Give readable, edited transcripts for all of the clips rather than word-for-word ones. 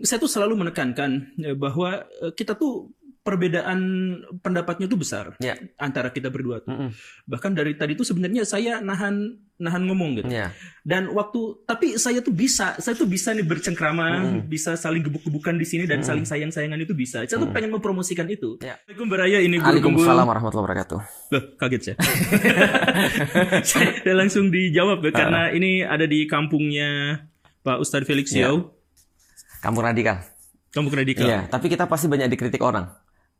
saya tuh selalu menekankan bahwa kita tuh perbedaan pendapatnya tuh besar Ya. antara kita berdua tuh. Mm-mm. Bahkan dari tadi tuh sebenarnya saya nahan ngomong gitu. Ya. Dan tapi saya tuh bisa nih bercengkrama, bisa saling gebuk-gebukan di sini dan saling sayang-sayangan itu bisa. Saya tuh pengen mempromosikan itu. Ya. Assalamualaikum Baraya, ini guru kumpul. Waalaikumsalam warahmatullahi wabarakatuh. Loh, kaget saya. Saya langsung dijawab karena ini ada di kampungnya Pak Ustadz Felix Ya. Yau. Kampung radikal. Kampung radikal. Iya, tapi kita pasti banyak dikritik orang.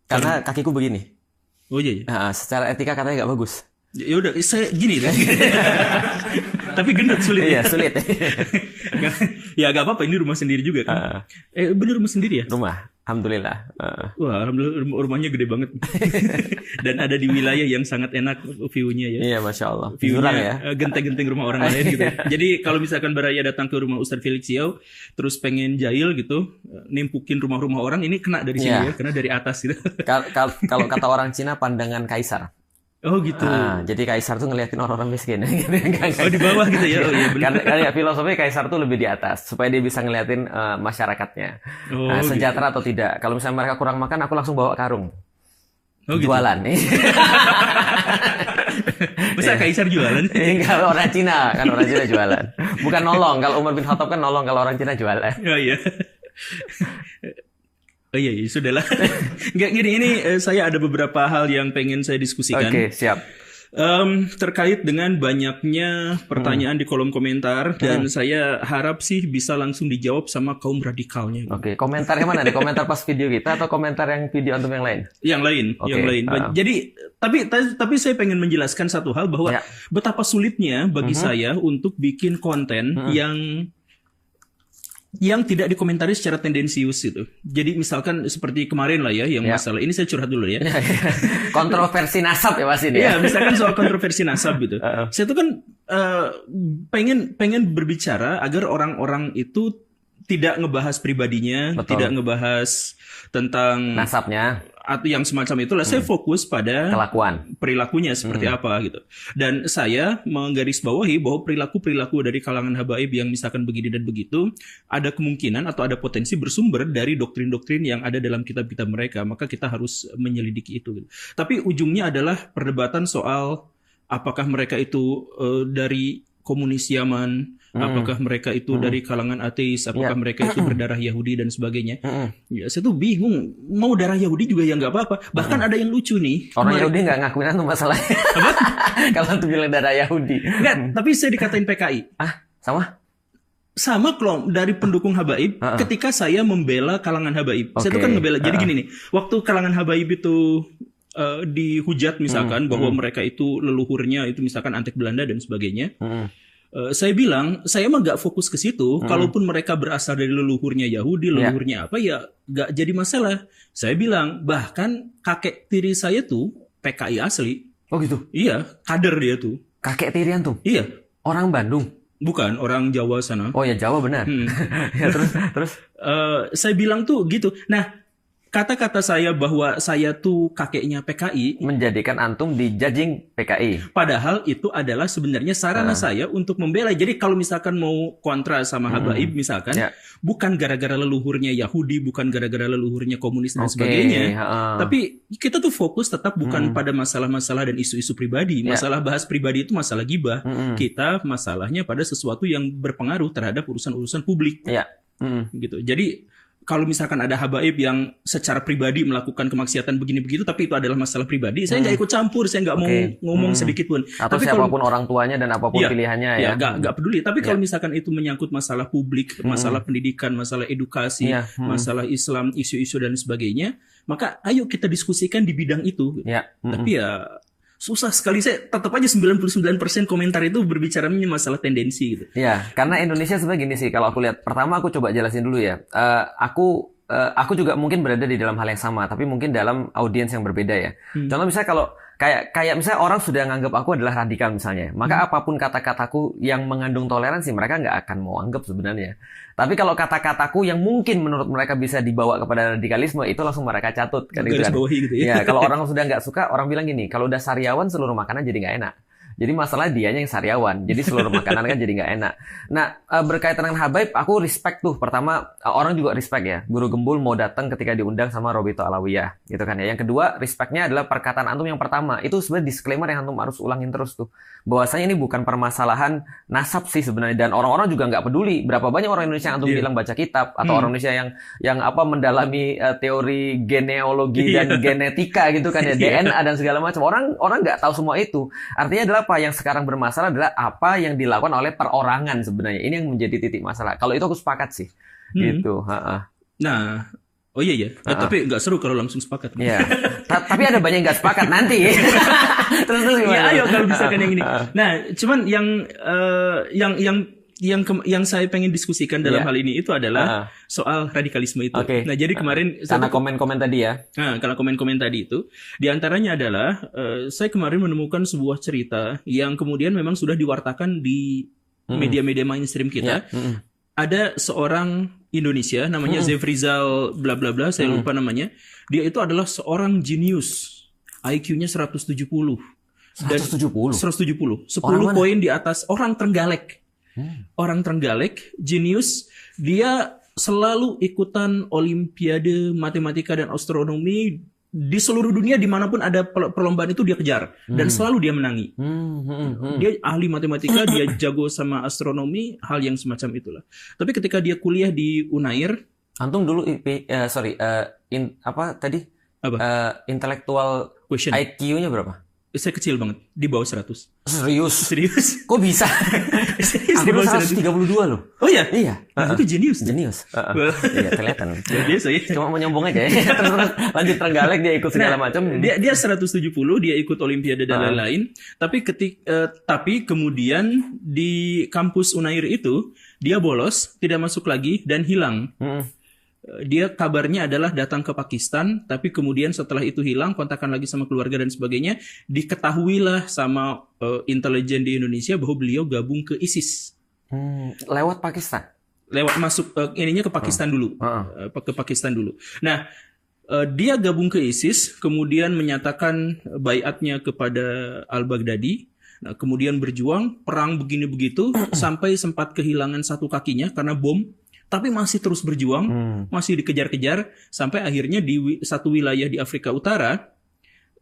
Karena kakiku begini. Oh iya. Secara etika katanya nggak bagus. Ya udah, saya gini deh. Tapi gendut sulit. Iya, sulit. Ya gak apa-apa, ini rumah sendiri juga kan. Bener rumah sendiri ya? Rumah, alhamdulillah. Wah, alhamdulillah rumahnya gede banget. Dan ada di wilayah yang sangat enak view-nya ya. Iya, Masya Allah. Jurang ya. View-nya genteng-genteng rumah orang lain gitu. Jadi kalau misalkan Baraya datang ke rumah Ustadz Felix Yau, terus pengen jahil gitu, nimpukin rumah-rumah orang, ini kena dari sini Iya. ya, kena dari atas gitu. Kalau kata orang Cina, pandangan kaisar. Oh gitu. Jadi kaisar tuh ngeliatin orang-orang miskin. Oh di bawah gitu ya. Oh iya benar. Karena filosofi kaisar tuh lebih di atas supaya dia bisa ngeliatin masyarakatnya. Oh, sejahtera atau tidak. Kalau misalnya mereka kurang makan, aku langsung bawa karung. Oh, gitu. Jualan. Masa kaisar jualan? Kalau orang Cina, kan orang Cina jualan. Bukan nolong. Kalau Umar bin Khattab kan nolong, kalau orang Cina jualan. Oh iya. Oh iya, sudahlah. Nggak gini, ini saya ada beberapa hal yang pengen saya diskusikan. Oke, siap. Terkait dengan banyaknya pertanyaan di kolom komentar dan saya harap sih bisa langsung dijawab sama kaum radikalnya. Oke, komentar yang mana nih? Komentar pas video kita atau komentar yang video antum yang lain? Yang lain, yang lain. Jadi tapi saya pengen menjelaskan satu hal bahwa betapa sulitnya bagi saya untuk bikin konten yang tidak dikomentari secara tendensius gitu. Jadi misalkan seperti kemarin lah ya, yang masalah ini saya curhat dulu ya. Kontroversi nasab ya pasti Iya, dia. misalkan soal kontroversi nasab gitu. Saya tuh kan pengen berbicara agar orang-orang itu tidak ngebahas pribadinya, tidak ngebahas tentang nasabnya atau yang semacam itulah. Saya fokus pada perilakunya seperti apa gitu. Dan saya menggarisbawahi bahwa perilaku dari kalangan habaib yang misalkan begini dan begitu ada kemungkinan atau ada potensi bersumber dari doktrin-doktrin yang ada dalam kitab-kitab mereka. Maka kita harus menyelidiki itu gitu. Tapi ujungnya adalah perdebatan soal apakah mereka itu dari komunis Yaman, apakah mereka itu dari kalangan ateis, apakah mereka itu berdarah Yahudi dan sebagainya. Ya, saya tuh bingung, mau darah Yahudi juga ya nggak apa-apa. Bahkan ada yang lucu nih. Orang Yahudi nggak ngakuin itu masalahnya. Kalau tuh bilang darah Yahudi. Nggak, tapi saya dikatain PKI. Sama? Sama klom dari pendukung habaib ketika saya membela kalangan habaib. Saya tuh kan ngebela. Jadi gini nih, waktu kalangan habaib itu dihujat misalkan bahwa mereka itu leluhurnya itu misalkan antek Belanda dan sebagainya. Saya bilang, saya mah gak fokus ke situ. Kalaupun mereka berasal dari leluhurnya Yahudi, leluhurnya apa ya gak jadi masalah. Saya bilang, bahkan kakek tiri saya tuh PKI asli. Oh gitu? Iya, kader dia tuh. Kakek tirian tuh? Iya. Orang Bandung? Bukan, orang Jawa sana. Oh ya, Jawa benar. Ya, terus? Saya bilang tuh gitu. Nah, kata-kata saya bahwa saya tuh kakeknya PKI menjadikan antum dijudging PKI. Padahal itu adalah sebenarnya sarana saya untuk membela. Jadi kalau misalkan mau kontra sama habaib misalkan, bukan gara-gara leluhurnya Yahudi, bukan gara-gara leluhurnya komunis dan sebagainya. Tapi kita tuh fokus tetap bukan pada masalah-masalah dan isu-isu pribadi. Masalah bahas pribadi itu masalah gibah. Kita masalahnya pada sesuatu yang berpengaruh terhadap urusan-urusan publik. Gitu. Jadi kalau misalkan ada habaib yang secara pribadi melakukan kemaksiatan begini begitu, tapi itu adalah masalah pribadi, saya nggak ikut campur, saya nggak mau ngomong sedikit pun. Atau tapi siapapun orang tuanya dan apapun pilihannya ya. Nggak peduli. Tapi kalau misalkan itu menyangkut masalah publik, masalah pendidikan, masalah edukasi, masalah Islam, isu-isu dan sebagainya, maka ayo kita diskusikan di bidang itu. Tapi ya susah sekali. Saya tetap aja 99% komentar itu berbicara masalah tendensi gitu. Ya, karena Indonesia sebenarnya gini sih, kalau aku lihat. Pertama aku coba jelasin dulu ya. Aku juga mungkin berada di dalam hal yang sama, tapi mungkin dalam audiens yang berbeda ya. Contoh misalnya kalau kayak misalnya orang sudah nganggap aku adalah radikal misalnya, maka apapun kata-kataku yang mengandung toleransi mereka nggak akan mau anggap sebenarnya. Tapi kalau kata-kataku yang mungkin menurut mereka bisa dibawa kepada radikalisme, itu langsung mereka catut kan, itu kan. Gitu ya. Ya, kalau orang sudah nggak suka, orang bilang gini, kalau udah sariawan seluruh makanan jadi nggak enak. Jadi masalah dianya yang sariawan. Jadi seluruh makanan kan jadi nggak enak. Nah, berkaitan dengan Habaib, aku respect tuh. Pertama, orang juga respect ya. Guru Gembul mau datang ketika diundang sama Robito Alawiyah, gitu kan ya. Yang kedua, respectnya adalah perkataan antum yang pertama. Itu sebenarnya disclaimer yang antum harus ulangin terus tuh. Bahwasanya ini bukan permasalahan nasab sih sebenarnya. Dan orang-orang juga nggak peduli. Berapa banyak orang Indonesia yang antum bilang baca kitab, atau orang Indonesia yang mendalami teori genealogi dan genetika gitu kan ya, DNA dan segala macam. Orang nggak tahu semua itu. Artinya adalah apa yang sekarang bermasalah adalah apa yang dilakukan oleh perorangan sebenarnya. Ini yang menjadi titik masalah. Kalau itu aku sepakat sih. Gitu. Nah, oh iya. Tapi nggak seru kalau langsung sepakat. Iya. Tapi ada banyak yang nggak sepakat nanti. terus gimana? Ya, ayo kalau misalkan yang ini. Nah, cuman yang saya pengen diskusikan dalam hal ini itu adalah soal radikalisme itu. Okay. Nah, jadi kemarin karena komen-komen tadi ya. Nah, kalau komen-komen tadi itu, diantaranya adalah saya kemarin menemukan sebuah cerita yang kemudian memang sudah diwartakan di media-media mainstream kita. Ada seorang Indonesia namanya Zefrizal bla bla bla, saya lupa namanya. Dia itu adalah seorang jenius. IQ-nya 170. 170. 10 poin di atas orang Trenggalek. Orang Trenggalek, jenius, dia selalu ikutan olimpiade matematika dan astronomi di seluruh dunia, dimanapun ada perlombaan itu dia kejar dan selalu dia menangi. Dia ahli matematika, dia jago sama astronomi, hal yang semacam itulah. Tapi ketika dia kuliah di Unair, antum dulu intelektual IQ-nya berapa? Saya kecil banget, di bawah 100. Serius? Kok bisa? Aku di bawah 132 loh. Oh ya? Iya. Itu jenius. Iya, kelihatan. Biasa ya. Cuma mau nyombong aja ya. Terus lanjut Trenggalek, dia ikut segala macam. Dia 170, dia ikut olimpiade dan lain-lain. Tapi kemudian di kampus Unair itu, dia bolos, tidak masuk lagi, dan hilang. Dia kabarnya adalah datang ke Pakistan, tapi kemudian setelah itu hilang, kontakkan lagi sama keluarga dan sebagainya. Diketahuilah sama intelijen di Indonesia bahwa beliau gabung ke ISIS. Lewat Pakistan? Lewat masuk ininya ke Pakistan dulu. Ke Pakistan dulu. Nah, dia gabung ke ISIS, kemudian menyatakan baiatnya kepada Al-Baghdadi. Nah, kemudian berjuang, perang begini begitu, sampai sempat kehilangan satu kakinya karena bom. Tapi masih terus berjuang, masih dikejar-kejar, sampai akhirnya di satu wilayah di Afrika Utara,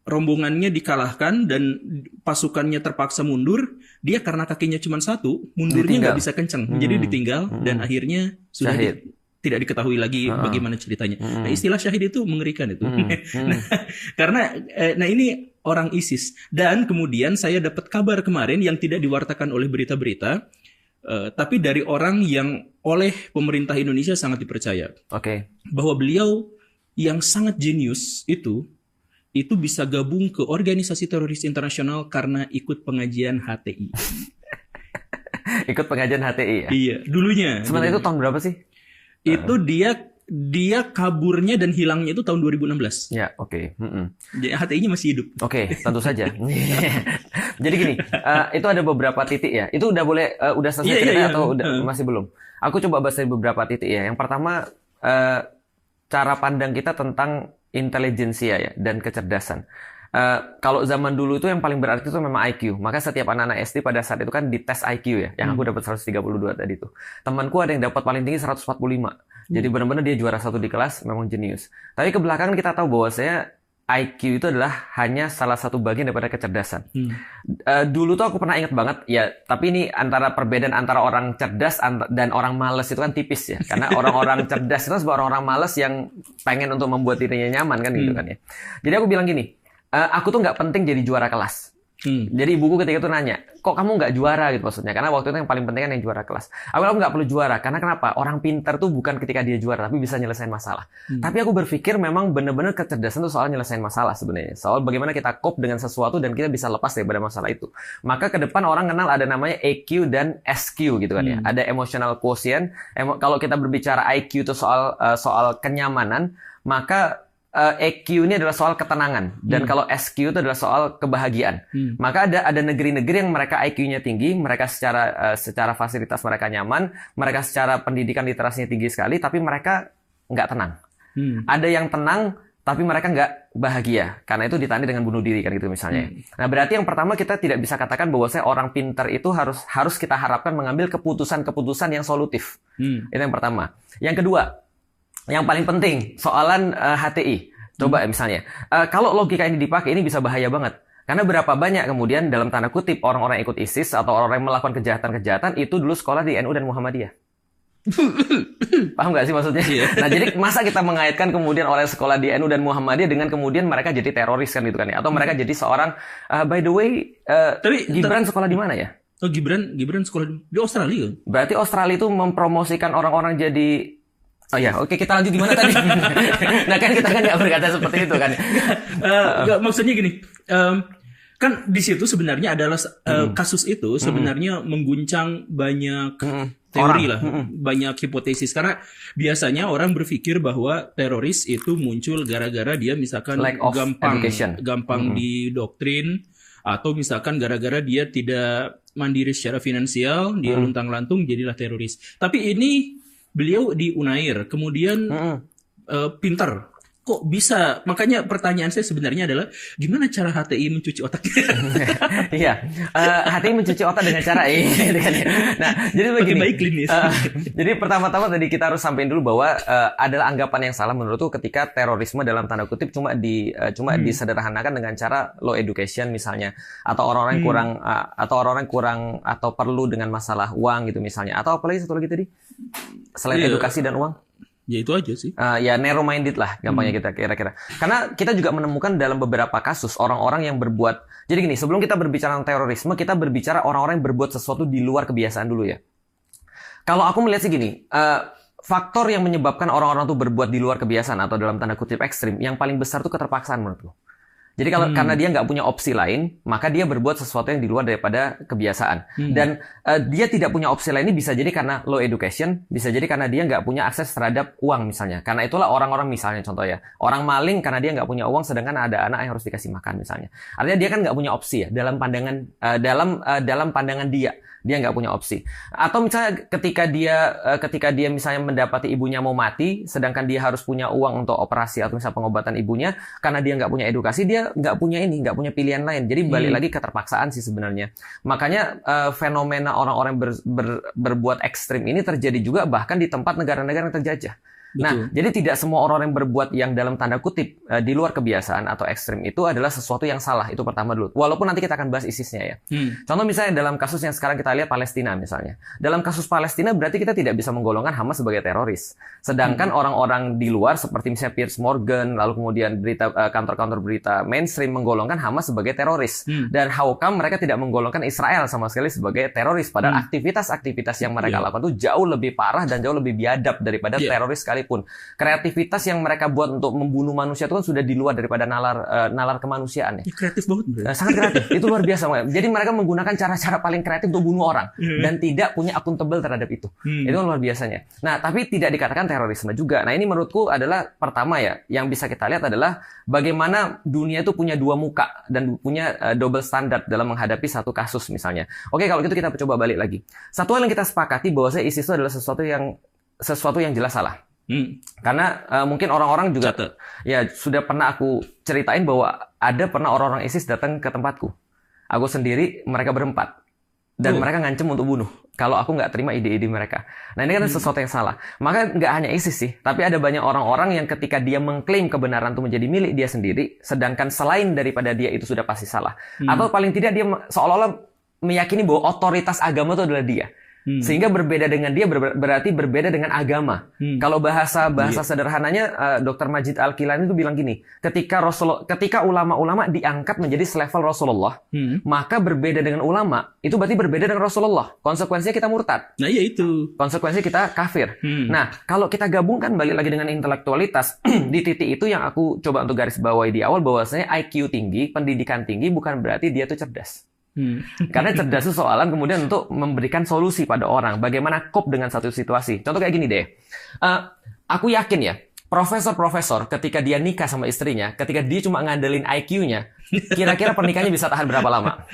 rombongannya dikalahkan dan pasukannya terpaksa mundur. Dia karena kakinya cuma satu, mundurnya nggak bisa kencang, jadi ditinggal dan akhirnya sudah tidak diketahui lagi bagaimana ceritanya. Nah, istilah syahid itu mengerikan itu. Nah ini orang ISIS. Dan kemudian saya dapat kabar kemarin yang tidak diwartakan oleh berita-berita, tapi dari orang yang oleh pemerintah Indonesia sangat dipercaya. Bahwa beliau yang sangat jenius itu bisa gabung ke organisasi teroris internasional karena ikut pengajian HTI. Ikut pengajian HTI ya? Iya, dulunya. Sebenarnya itu tahun berapa sih? Itu dia kaburnya dan hilangnya itu tahun 2016. Ya, oke. Jadi HTI-nya masih hidup. Oke, tentu saja. Jadi gini, itu ada beberapa titik ya. Itu udah boleh, udah selesai cerita atau masih belum? Aku coba bahas dari beberapa titik ya. Yang pertama, cara pandang kita tentang intelijensia ya dan kecerdasan. Kalau zaman dulu itu yang paling berarti itu memang IQ. Maka setiap anak-anak SD pada saat itu kan dites IQ ya. Yang aku dapat 132 tadi tuh. Temanku ada yang dapat paling tinggi 145. Jadi benar-benar dia juara satu di kelas, memang jenius. Tapi kebelakangan kita tahu bahwa IQ itu adalah hanya salah satu bagian daripada kecerdasan. Dulu tuh aku pernah ingat banget, ya, tapi ini antara perbedaan antara orang cerdas dan orang malas itu kan tipis ya. Karena orang-orang cerdas itu sebuah orang-orang malas yang pengen untuk membuat dirinya nyaman kan gitu kan ya. Jadi aku bilang gini, aku tuh nggak penting jadi juara kelas. Jadi ibuku ketika itu nanya, kok kamu nggak juara gitu maksudnya? Karena waktu itu yang paling penting kan yang juara kelas. Aku nggak perlu juara, karena kenapa? Orang pintar tuh bukan ketika dia juara, tapi bisa nyelesain masalah. Tapi aku berpikir memang benar-benar kecerdasan itu soal nyelesain masalah sebenarnya. Soal bagaimana kita cope dengan sesuatu dan kita bisa lepas daripada masalah itu. Maka ke depan orang kenal ada namanya EQ dan SQ gitu kan ya. Ada emotional quotient. Kalau kita berbicara IQ itu soal kenyamanan, maka EQ ini adalah soal ketenangan dan kalau SQ itu adalah soal kebahagiaan. Maka ada negeri-negeri yang mereka IQ-nya tinggi, mereka secara fasilitas mereka nyaman, mereka secara pendidikan literasinya tinggi sekali, tapi mereka nggak tenang. Ada yang tenang tapi mereka nggak bahagia. Karena itu ditandai dengan bunuh diri kan gitu misalnya. Nah, berarti yang pertama kita tidak bisa katakan bahwa orang pintar itu harus kita harapkan mengambil keputusan-keputusan yang solutif. Itu yang pertama. Yang kedua, yang paling penting, soalan HTI. Coba misalnya, kalau logika ini dipakai, ini bisa bahaya banget. Karena berapa banyak kemudian dalam tanda kutip orang-orang yang ikut ISIS atau orang yang melakukan kejahatan-kejahatan itu dulu sekolah di NU dan Muhammadiyah. Paham nggak sih maksudnya? Nah, jadi masa kita mengaitkan kemudian orang sekolah di NU dan Muhammadiyah dengan kemudian mereka jadi teroris kan gitu kan ya? Atau mereka jadi seorang by the way, Gibran sekolah di mana ya? Oh, Gibran sekolah di Australia. Berarti Australia itu mempromosikan orang-orang jadi oke, kita lanjut gimana tadi? Nah, kan kita kan nggak berkata seperti itu kan? Maksudnya gini, kan di situ sebenarnya adalah kasus itu sebenarnya mengguncang banyak teori lah, banyak hipotesis. Karena biasanya orang berpikir bahwa teroris itu muncul gara-gara dia misalkan gampang didoktrin, atau misalkan gara-gara dia tidak mandiri secara finansial, dia luntang-lantung jadilah teroris. Tapi ini beliau di Unair, kemudian pintar. Kok bisa? Makanya pertanyaan saya sebenarnya adalah gimana cara HTI mencuci otaknya? Iya, HTI mencuci otak dengan cara Nah, jadi begini. Jadi pertama-tama tadi kita harus sampaikan dulu bahwa adalah anggapan yang salah menurutku ketika terorisme dalam tanda kutip cuma disederhanakan dengan cara low education misalnya, atau orang-orang kurang atau perlu dengan masalah uang gitu misalnya, atau apalagi satu lagi tadi selain edukasi dan uang. Ya itu aja sih. Ya narrow minded lah gampangnya kita kira-kira. Karena kita juga menemukan dalam beberapa kasus orang-orang yang berbuat. Jadi gini, sebelum kita berbicara tentang terorisme, kita berbicara orang-orang yang berbuat sesuatu di luar kebiasaan dulu ya. Kalau aku melihat sih gini, faktor yang menyebabkan orang-orang tuh berbuat di luar kebiasaan atau dalam tanda kutip ekstrim, yang paling besar tuh keterpaksaan menurutku. Jadi karena dia nggak punya opsi lain, maka dia berbuat sesuatu yang di luar daripada kebiasaan. Dan dia tidak punya opsi lain ini bisa jadi karena low education, bisa jadi karena dia nggak punya akses terhadap uang misalnya. Karena itulah orang-orang misalnya contoh ya, orang maling karena dia nggak punya uang, sedangkan ada anak yang harus dikasih makan misalnya. Artinya dia kan nggak punya opsi ya dalam pandangan dia nggak punya opsi. Atau misalnya ketika dia misalnya mendapati ibunya mau mati, sedangkan dia harus punya uang untuk operasi atau misalnya pengobatan ibunya, karena dia nggak punya edukasi, dia nggak punya pilihan lain. Jadi balik lagi keterpaksaan sih sebenarnya. Makanya fenomena orang-orang berbuat ekstrim ini terjadi juga bahkan di tempat negara-negara yang terjajah. Betul. Nah, jadi tidak semua orang yang berbuat yang dalam tanda kutip di luar kebiasaan atau ekstrim itu adalah sesuatu yang salah. Itu pertama dulu. Walaupun nanti kita akan bahas ISIS-nya ya. Contoh misalnya dalam kasus yang sekarang kita lihat Palestina misalnya. Dalam kasus Palestina berarti kita tidak bisa menggolongkan Hamas sebagai teroris. Sedangkan orang-orang di luar seperti misalnya Piers Morgan, lalu kemudian kantor-kantor berita mainstream menggolongkan Hamas sebagai teroris. Dan how come mereka tidak menggolongkan Israel sama sekali sebagai teroris? Padahal aktivitas-aktivitas yang mereka lakukan itu jauh lebih parah dan jauh lebih biadab daripada teroris sekali. Kreativitas yang mereka buat untuk membunuh manusia itu kan sudah di luar daripada nalar kemanusiaan ya. Kreatif banget. Sangat kreatif. Itu luar biasa. Jadi mereka menggunakan cara-cara paling kreatif untuk bunuh orang dan tidak punya akuntabel terhadap itu. Itu luar biasanya. Nah, tapi tidak dikatakan terorisme juga. Nah, ini menurutku adalah pertama ya yang bisa kita lihat adalah bagaimana dunia itu punya dua muka dan punya double standard dalam menghadapi satu kasus misalnya. Oke, kalau gitu kita coba balik lagi. Satu hal yang kita sepakati bahwa ISIS itu adalah sesuatu yang jelas salah. Karena mungkin orang-orang juga sudah pernah aku ceritain bahwa pernah orang-orang ISIS datang ke tempatku. Aku sendiri, mereka berempat. Dan mereka ngancem untuk bunuh kalau aku nggak terima ide-ide mereka. Nah, ini kan sesuatu yang salah. Maka nggak hanya ISIS sih, tapi ada banyak orang-orang yang ketika dia mengklaim kebenaran itu menjadi milik dia sendiri, sedangkan selain daripada dia itu sudah pasti salah. Atau paling tidak dia seolah-olah meyakini bahwa otoritas agama itu adalah dia. Sehingga berbeda dengan dia berarti berbeda dengan agama. Kalau bahasa sederhananya Dr. Majid Al-Kilani itu bilang gini, ketika ulama-ulama diangkat menjadi selevel Rasulullah, maka berbeda dengan ulama itu berarti berbeda dengan Rasulullah. Konsekuensinya kita murtad. Nah, iya itu. Konsekuensinya kita kafir. Nah, kalau kita gabungkan balik lagi dengan intelektualitas di titik itu yang aku coba untuk garis bawahi di awal, bahwasanya IQ tinggi, pendidikan tinggi bukan berarti dia itu cerdas. Karena cerdas itu soalan kemudian untuk memberikan solusi pada orang bagaimana cope dengan satu situasi. Contoh kayak gini deh, aku yakin ya profesor ketika dia nikah sama istrinya, ketika dia cuma ngandelin IQ-nya, kira-kira pernikahannya bisa tahan berapa lama?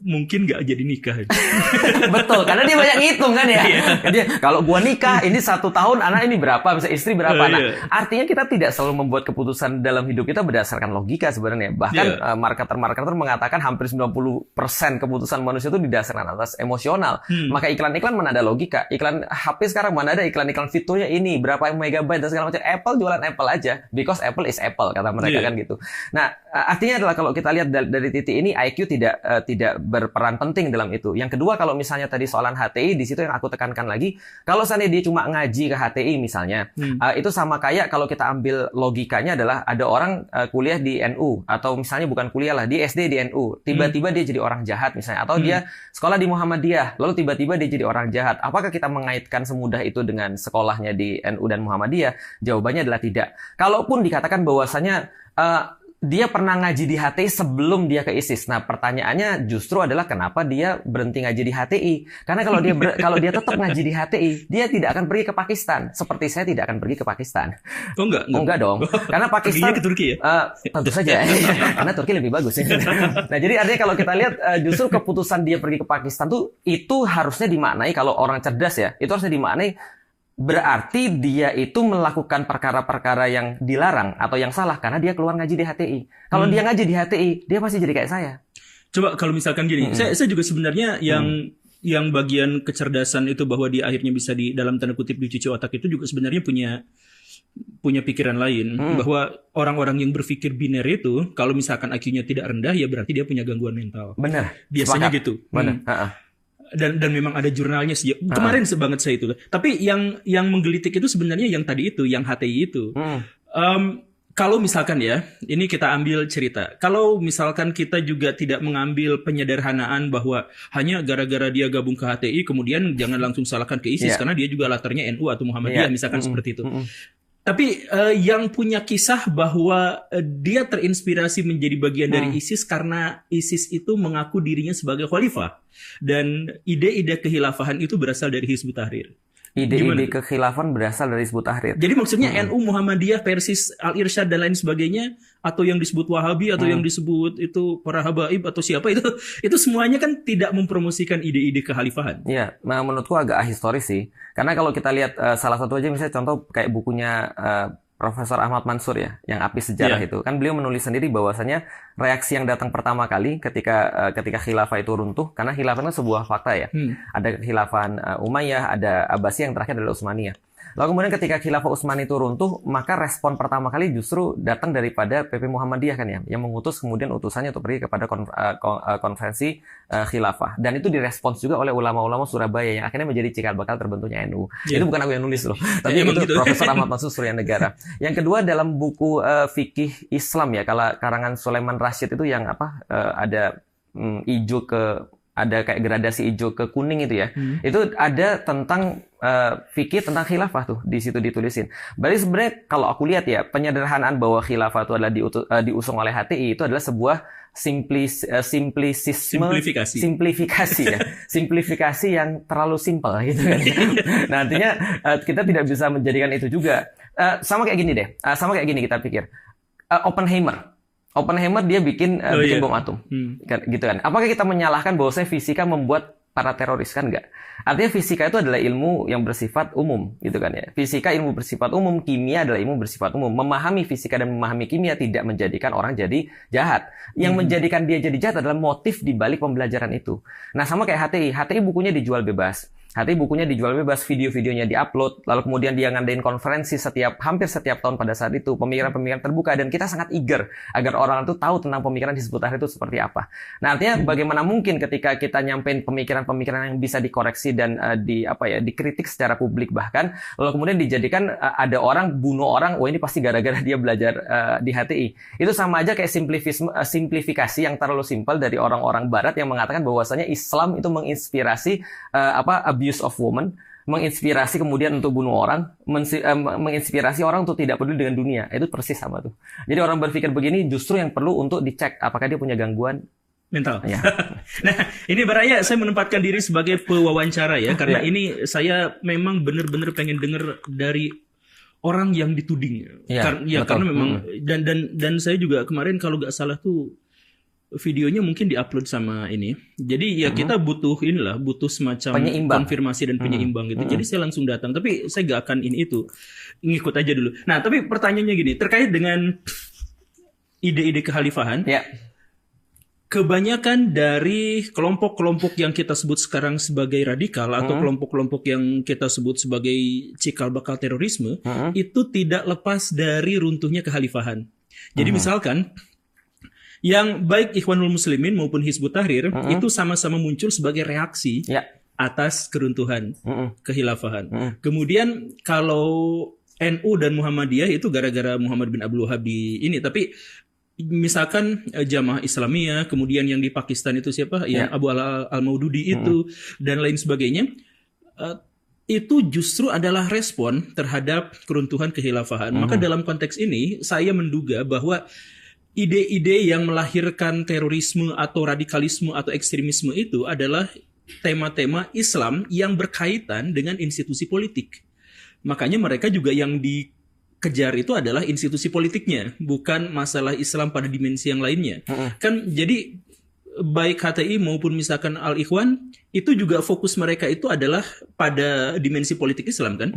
mungkin nggak jadi nikah. Betul, karena dia banyak ngitung kan ya. Dia, kalau gua nikah ini 1 tahun, anak ini berapa, bisa istri berapa. Nah, artinya kita tidak selalu membuat keputusan dalam hidup kita berdasarkan logika sebenarnya. Bahkan marketer-marketer mengatakan hampir 90% keputusan manusia itu didasarkan atas emosional. Maka iklan-iklan mana ada logika. Iklan HP sekarang mana ada iklan-iklan fiturnya ini berapa megabyte dan segala macam. Apple jualan Apple aja, because Apple is Apple kata mereka kan gitu. Nah, artinya adalah kalau kita lihat dari titik ini IQ tidak berperan penting dalam itu. Yang kedua, kalau misalnya tadi soalan HTI, di situ yang aku tekankan lagi, kalau seandainya dia cuma ngaji ke HTI misalnya, itu sama kayak kalau kita ambil logikanya adalah ada orang kuliah di NU, atau misalnya bukan kuliah lah, di SD di NU, tiba-tiba dia jadi orang jahat misalnya, atau dia sekolah di Muhammadiyah, lalu tiba-tiba dia jadi orang jahat. Apakah kita mengaitkan semudah itu dengan sekolahnya di NU dan Muhammadiyah? Jawabannya adalah tidak. Kalaupun dikatakan bahwasanya dia pernah ngaji di HTI sebelum dia ke ISIS. Nah, pertanyaannya justru adalah kenapa dia berhenti ngaji di HTI? Karena kalau dia tetap ngaji di HTI, dia tidak akan pergi ke Pakistan. Seperti saya tidak akan pergi ke Pakistan. Oh enggak? Oh, enggak dong. Karena Pakistan ke Turki ya? Tentu saja. Karena Turki lebih bagus. Nah, jadi artinya kalau kita lihat justru keputusan dia pergi ke Pakistan itu harusnya dimaknai, kalau orang cerdas ya, itu harusnya dimaknai berarti dia itu melakukan perkara-perkara yang dilarang atau yang salah karena dia keluar ngaji di HTI. Kalau dia ngaji di HTI, dia pasti jadi kayak saya. Coba kalau misalkan gini, saya juga sebenarnya yang bagian kecerdasan itu bahwa dia akhirnya bisa di dalam tanda kutip dicuci otak itu juga sebenarnya punya pikiran lain, bahwa orang-orang yang berpikir biner itu kalau misalkan IQ-nya tidak rendah ya berarti dia punya gangguan mental. Benar. Biasanya gitu. Benar. Dan memang ada jurnalnya sih. Kemarin banget saya itu. Tapi yang menggelitik itu sebenarnya yang tadi itu, yang HTI itu. Kalau misalkan ya, ini kita ambil cerita. Kalau misalkan kita juga tidak mengambil penyederhanaan bahwa hanya gara-gara dia gabung ke HTI, kemudian jangan langsung salahkan ke ISIS karena dia juga latarnya NU atau Muhammadiyah, misalkan seperti itu. Tapi yang punya kisah bahwa dia terinspirasi menjadi bagian dari ISIS karena ISIS itu mengaku dirinya sebagai khalifah. Dan ide-ide kehilafahan itu berasal dari Hizbut Tahrir. Ide-ide kekhilafan berasal dari Hizbut Tahrir. Jadi maksudnya NU, Muhammadiyah, Persis, Al-Irsyad dan lain sebagainya, atau yang disebut Wahabi, atau yang disebut itu para habaib atau siapa itu semuanya kan tidak mempromosikan ide-ide kekhalifahan. Iya, menurutku agak ahistoris sih. Karena kalau kita lihat salah satu aja misalnya contoh kayak bukunya Profesor Ahmad Mansur ya, yang Api Sejarah itu. Kan beliau menulis sendiri bahwasanya reaksi yang datang pertama kali ketika khilafah itu runtuh, karena khilafah itu sebuah fakta ya. Ada khilafan Umayyah, ada Abbasiyah, yang terakhir adalah Utsmaniyah. Lalu kemudian ketika khilafah Utsmani itu runtuh, maka respon pertama kali justru datang daripada PP Muhammadiyah kan ya, yang mengutus kemudian utusannya untuk pergi kepada konferensi khilafah. Dan itu direspons juga oleh ulama-ulama Surabaya yang akhirnya menjadi cikal bakal terbentuknya NU. Itu bukan aku yang nulis loh, tapi itu gitu. Profesor Ahmad Mansur Surya Negara. Yang kedua dalam buku Fikih Islam ya, kalau karangan Sulaiman Rashid itu yang ada hijau ada kayak gradasi hijau ke kuning itu ya. Itu ada tentang fikih tentang khilafah tuh di situ ditulisin. Berarti sebenarnya kalau aku lihat ya, penyederhanaan bahwa khilafah itu adalah diusung oleh HTI itu adalah sebuah simplifikasi ya. Simplifikasi yang terlalu simpel gitu kan. Nah, artinya kita tidak bisa menjadikan itu juga. Sama kayak gini deh. Sama kayak gini kita pikir. Oppenheimer dia bikin bom atom, gitu kan? Apakah kita menyalahkan bahwa fisika membuat para teroris? Kan enggak. Artinya fisika itu adalah ilmu yang bersifat umum, gitu kan ya? Fisika ilmu bersifat umum, kimia adalah ilmu bersifat umum. Memahami fisika dan memahami kimia tidak menjadikan orang jadi jahat. Yang menjadikan dia jadi jahat adalah motif di balik pembelajaran itu. Nah, sama kayak HTI bukunya dijual bebas. HTI bukunya dijual bebas, video-videonya diupload, lalu kemudian dia ngadain konferensi hampir setiap tahun pada saat itu, pemikiran-pemikiran terbuka, dan kita sangat eager agar orang itu tahu tentang pemikiran Hizbut Tahrir itu seperti apa. Nah, artinya bagaimana mungkin ketika kita nyampein pemikiran-pemikiran yang bisa dikoreksi dan dikritik secara publik bahkan, lalu kemudian dijadikan ada orang bunuh orang, ini pasti gara-gara dia belajar di HTI. Itu sama aja kayak simplifikasi yang terlalu simpel dari orang-orang barat yang mengatakan bahwasanya Islam itu menginspirasi abuse of woman, menginspirasi kemudian untuk bunuh orang, menginspirasi orang untuk tidak peduli dengan dunia. Itu persis sama tuh. Jadi orang berpikir begini justru yang perlu untuk dicek apakah dia punya gangguan mental. Ya. Nah, ini barangnya saya menempatkan diri sebagai pewawancara ya, karena ini saya memang benar-benar pengen dengar dari orang yang dituding. Karena memang dan saya juga kemarin kalau nggak salah tuh videonya mungkin diupload sama ini. Jadi ya kita butuh semacam konfirmasi dan penyeimbang gitu. Jadi saya langsung datang, tapi saya gak akan itu. Ngikut aja dulu. Nah, tapi pertanyaannya gini, terkait dengan ide-ide kekhalifahan. Ya. Kebanyakan dari kelompok-kelompok yang kita sebut sekarang sebagai radikal atau kelompok-kelompok yang kita sebut sebagai cikal bakal terorisme itu tidak lepas dari runtuhnya kekhalifahan. Jadi misalkan yang baik Ikhwanul Muslimin maupun Hizbut Tahrir itu sama-sama muncul sebagai reaksi atas keruntuhan kekhilafahan. Kemudian kalau NU dan Muhammadiyah itu gara-gara Muhammad bin Abdul Wahab di ini, tapi misalkan Jamaah Islamiyah, kemudian yang di Pakistan itu siapa? Yang Abu Al-Maududi itu dan lain sebagainya. Itu justru adalah respon terhadap keruntuhan kekhilafahan. Maka dalam konteks ini saya menduga bahwa ide-ide yang melahirkan terorisme atau radikalisme atau ekstremisme itu adalah tema-tema Islam yang berkaitan dengan institusi politik. Makanya mereka juga yang dikejar itu adalah institusi politiknya, bukan masalah Islam pada dimensi yang lainnya. Kan jadi baik HTI maupun misalkan Al-Ikhwan itu juga fokus mereka itu adalah pada dimensi politik Islam kan.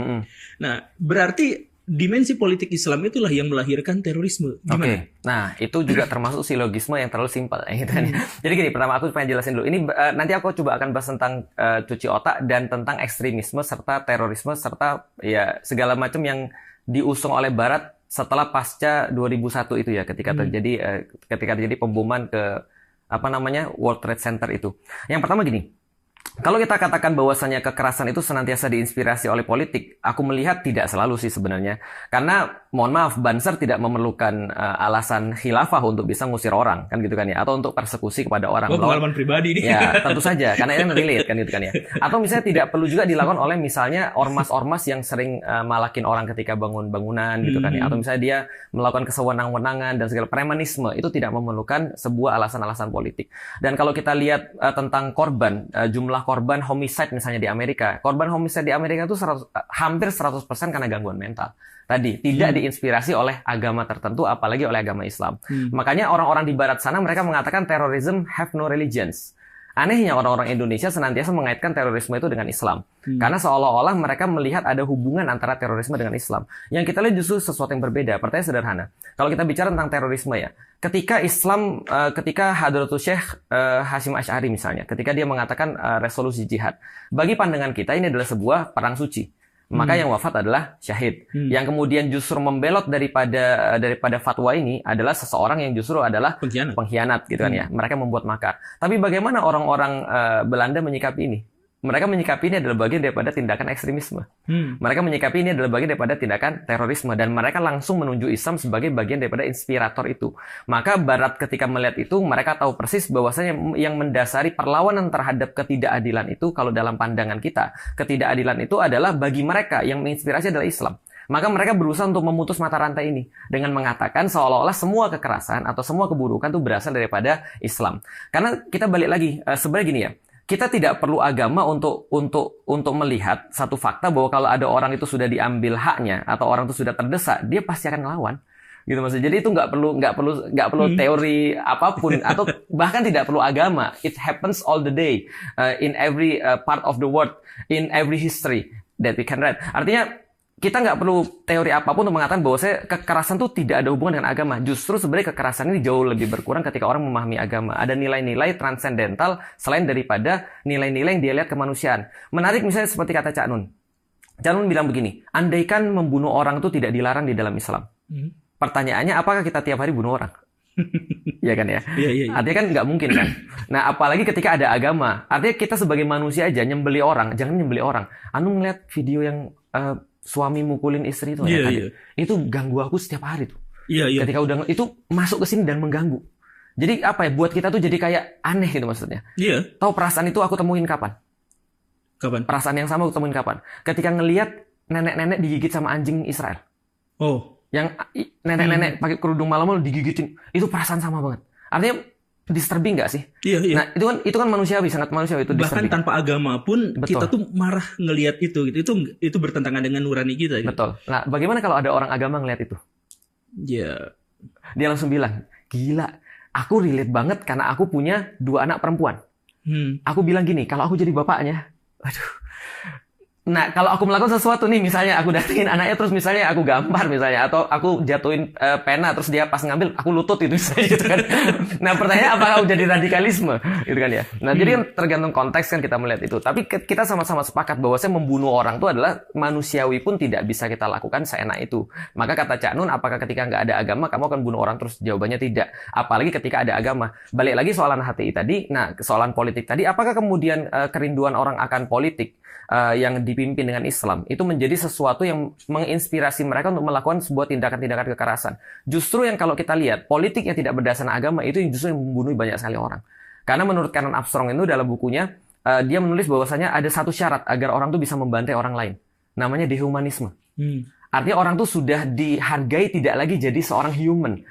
Nah, berarti dimensi politik Islam itulah yang melahirkan terorisme. Gimana? Nah, itu juga termasuk silogisme yang terlalu simpel. Gitu. Jadi gini, pertama aku pengen jelasin dulu. Ini nanti aku coba akan bahas tentang cuci otak dan tentang ekstremisme serta terorisme serta ya segala macam yang diusung oleh Barat setelah pasca 2001 itu ya, ketika terjadi pemboman ke World Trade Center itu. Yang pertama gini. Kalau kita katakan bahwasannya kekerasan itu senantiasa diinspirasi oleh politik, aku melihat tidak selalu sih sebenarnya. Karena, mohon maaf, Banser tidak memerlukan alasan khilafah untuk bisa ngusir orang, kan gitu kan ya, atau untuk persekusi kepada orang. Pengalaman pribadi nih. Ya, tentu saja, karena ini relate kan gitu kan ya. Atau misalnya tidak perlu juga dilakukan oleh misalnya ormas-ormas yang sering malakin orang ketika bangun bangunan gitu kan ya. Atau misalnya dia melakukan kesewenang-wenangan dan segala premanisme, itu tidak memerlukan sebuah alasan-alasan politik. Dan kalau kita lihat tentang korban, jumlah korban homicide misalnya di Amerika. Korban homicide di Amerika itu hampir 100% karena gangguan mental. Tadi, tidak diinspirasi oleh agama tertentu, apalagi oleh agama Islam. Makanya orang-orang di barat sana mereka mengatakan terrorism have no religions. Anehnya orang-orang Indonesia senantiasa mengaitkan terorisme itu dengan Islam. Karena seolah-olah mereka melihat ada hubungan antara terorisme dengan Islam. Yang kita lihat justru sesuatu yang berbeda. Pertanyaan sederhana. Kalau kita bicara tentang terorisme ya, ketika Hadratus Syekh Hashim Asy'ari misalnya, ketika dia mengatakan resolusi jihad, bagi pandangan kita ini adalah sebuah perang suci. Maka yang wafat adalah syahid. Yang kemudian justru membelot daripada fatwa ini adalah seseorang yang justru adalah pengkhianat gitu kan ya. Mereka membuat makar. Tapi bagaimana orang-orang Belanda menyikapi ini? Mereka menyikapi ini adalah bagian daripada tindakan ekstremisme. Mereka menyikapi ini adalah bagian daripada tindakan terorisme. Dan mereka langsung menunjuk Islam sebagai bagian daripada inspirator itu. Maka Barat ketika melihat itu, mereka tahu persis bahwasanya yang mendasari perlawanan terhadap ketidakadilan itu, kalau dalam pandangan kita, ketidakadilan itu adalah bagi mereka yang menginspirasi adalah Islam. Maka mereka berusaha untuk memutus mata rantai ini dengan mengatakan seolah-olah semua kekerasan atau semua keburukan itu berasal daripada Islam. Karena kita balik lagi, sebenarnya gini ya, kita tidak perlu agama untuk melihat satu fakta bahwa kalau ada orang itu sudah diambil haknya atau orang itu sudah terdesak, dia pasti akan melawan. Gitu maksudnya. Jadi itu nggak perlu teori apapun atau bahkan tidak perlu agama. It happens all the day in every part of the world, in every history that we can read. Artinya kita nggak perlu teori apapun untuk mengatakan bahwa kekerasan itu tidak ada hubungan dengan agama. Justru sebenarnya kekerasan ini jauh lebih berkurang ketika orang memahami agama. Ada nilai-nilai transendental selain daripada nilai-nilai yang dia lihat kemanusiaan. Menarik misalnya seperti kata Cak Nun. Cak Nun bilang begini, andaikan membunuh orang itu tidak dilarang di dalam Islam. Pertanyaannya, apakah kita tiap hari bunuh orang? Iya kan ya? Iya. Artinya kan nggak mungkin kan? Nah, apalagi ketika ada agama. Artinya kita sebagai manusia aja nyembeli orang, jangan nyembeli orang. Anu ngeliat video yang suami mukulin istri itu itu ganggu aku setiap hari tuh. Ketika udah itu masuk ke sini dan mengganggu. Jadi apa ya, buat kita tuh jadi kayak aneh gitu maksudnya. Tahu perasaan itu aku temuin kapan? Perasaan yang sama aku temuin kapan? Ketika ngelihat nenek-nenek digigit sama anjing Israel. Yang nenek-nenek pakai kerudung malam-malam digigitin. Itu perasaan sama banget. Artinya disturbing nggak sih? Iya. Nah, itu kan manusiawi, sangat manusiawi itu disturbing. Bahkan tanpa agama pun kita tuh marah ngelihat itu gitu. Itu bertentangan dengan nurani kita gitu. Betul. Nah, bagaimana kalau ada orang agama ngelihat itu? Dia langsung bilang, "Gila, aku relate banget karena aku punya 2 anak perempuan. Aku bilang gini, kalau aku jadi bapaknya, aduh. Nah, kalau aku melakukan sesuatu nih, misalnya aku datengin anaknya terus misalnya aku gampar misalnya, atau aku jatuhin pena terus dia pas ngambil aku lutut itu misalnya gitu kan. Nah, pertanyaannya apakah aku jadi radikalisme gitu kan ya. Nah, jadi kan tergantung konteks kan kita melihat itu. Tapi kita sama-sama sepakat bahwa membunuh orang itu adalah manusiawi pun tidak bisa kita lakukan seenak itu. Maka kata Cak Nun, apakah ketika nggak ada agama kamu akan bunuh orang terus? Jawabannya tidak. Apalagi ketika ada agama. Balik lagi soalan HTI tadi, nah soalan politik tadi, apakah kemudian kerinduan orang akan politik yang dipimpin dengan Islam itu menjadi sesuatu yang menginspirasi mereka untuk melakukan sebuah tindakan-tindakan kekerasan. Justru yang kalau kita lihat politik yang tidak berdasarkan agama itu justru yang membunuh banyak sekali orang. Karena menurut Canon Armstrong itu dalam bukunya dia menulis bahwasanya ada satu syarat agar orang itu bisa membantai orang lain. Namanya dehumanisme. Artinya orang itu sudah dihargai tidak lagi jadi seorang human.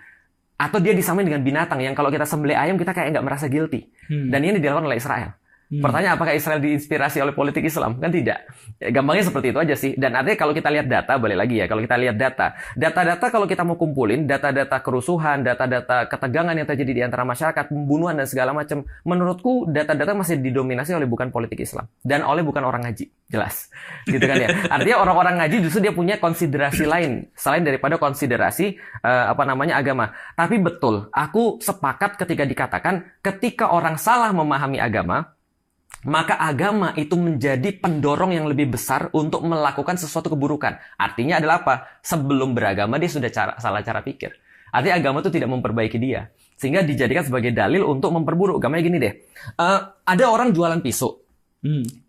Atau dia disamain dengan binatang yang kalau kita sembelih ayam kita kayak nggak merasa guilty. Dan ini dilakukan oleh Israel. Pertanyaan apakah Israel diinspirasi oleh politik Islam? Kan tidak. Ya, gampangnya seperti itu aja sih. Dan artinya kalau kita lihat data, balik lagi ya. Kalau kita lihat data-data kalau kita mau kumpulin, data-data kerusuhan, data-data ketegangan yang terjadi di antara masyarakat, pembunuhan dan segala macam, menurutku data-data masih didominasi oleh bukan politik Islam. Dan oleh bukan orang ngaji. Jelas. Gitu kan ya. Artinya orang-orang ngaji justru dia punya konsiderasi lain. Selain daripada konsiderasi agama. Tapi betul, aku sepakat ketika dikatakan, ketika orang salah memahami agama, maka agama itu menjadi pendorong yang lebih besar untuk melakukan sesuatu keburukan. Artinya adalah apa? Sebelum beragama dia sudah salah cara pikir. Artinya agama itu tidak memperbaiki dia. Sehingga dijadikan sebagai dalil untuk memperburuk. Gampangnya gini deh. Ada orang jualan pisau.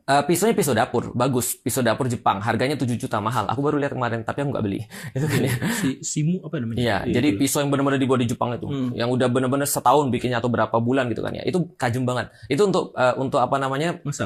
Pisaunya pisau dapur. Bagus. Pisau dapur Jepang. Harganya 7 juta mahal. Aku baru lihat kemarin. Tapi aku nggak beli. Itu kan ya. Simu apa namanya? Iya. Jadi pisau yang benar-benar dibuat di Jepang itu. Yang udah benar-benar setahun bikinnya atau berapa bulan gitu kan ya. Itu tajam banget. Itu untuk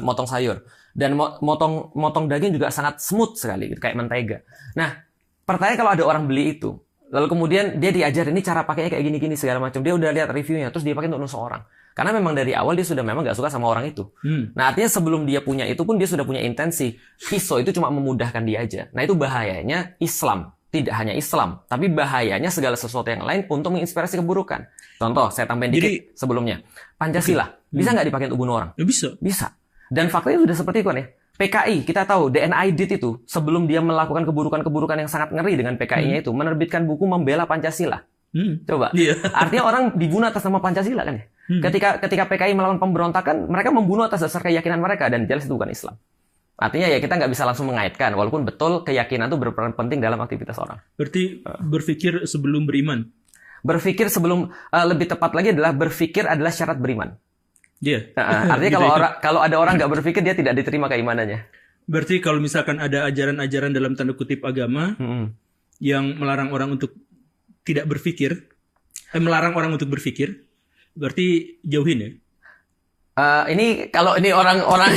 motong sayur. Dan motong daging juga sangat smooth sekali. Gitu, kayak mentega. Nah, pertanyaan kalau ada orang beli itu. Lalu kemudian dia diajarin ini cara pakainya kayak gini-gini segala macam. Dia udah lihat reviewnya. Terus dia pakai untuk nusuk orang. Karena memang dari awal dia sudah memang nggak suka sama orang itu. Nah artinya sebelum dia punya itu pun dia sudah punya intensi. Pisau itu cuma memudahkan dia aja. Nah itu bahayanya Islam. Tidak hanya Islam. Tapi bahayanya segala sesuatu yang lain untuk menginspirasi keburukan. Contoh, saya tambahin dikit sebelumnya. Pancasila. Bisa nggak dipakai untuk bunuh orang? Ya, bisa. Bisa. Dan faktanya sudah seperti itu kan ya. PKI, kita tahu DNID itu sebelum dia melakukan keburukan-keburukan yang sangat ngeri dengan PKI-nya itu menerbitkan buku membela Pancasila. Coba. Artinya orang dibunuh atas nama Pancasila kan ya. Ketika PKI melakukan pemberontakan, mereka membunuh atas dasar keyakinan mereka dan jelas itu bukan Islam. Artinya ya kita nggak bisa langsung mengaitkan, walaupun betul keyakinan itu berperan penting dalam aktivitas orang. Berarti berpikir sebelum beriman. Berpikir sebelum lebih tepat lagi adalah berpikir adalah syarat beriman. Iya. Artinya gitu kalau ada orang nggak berpikir dia tidak diterima keimanannya. Berarti kalau misalkan ada ajaran-ajaran dalam tanda kutip agama yang melarang orang untuk tidak berpikir, melarang orang untuk berpikir, berarti jauhin ya? Ini kalau ini orang-orang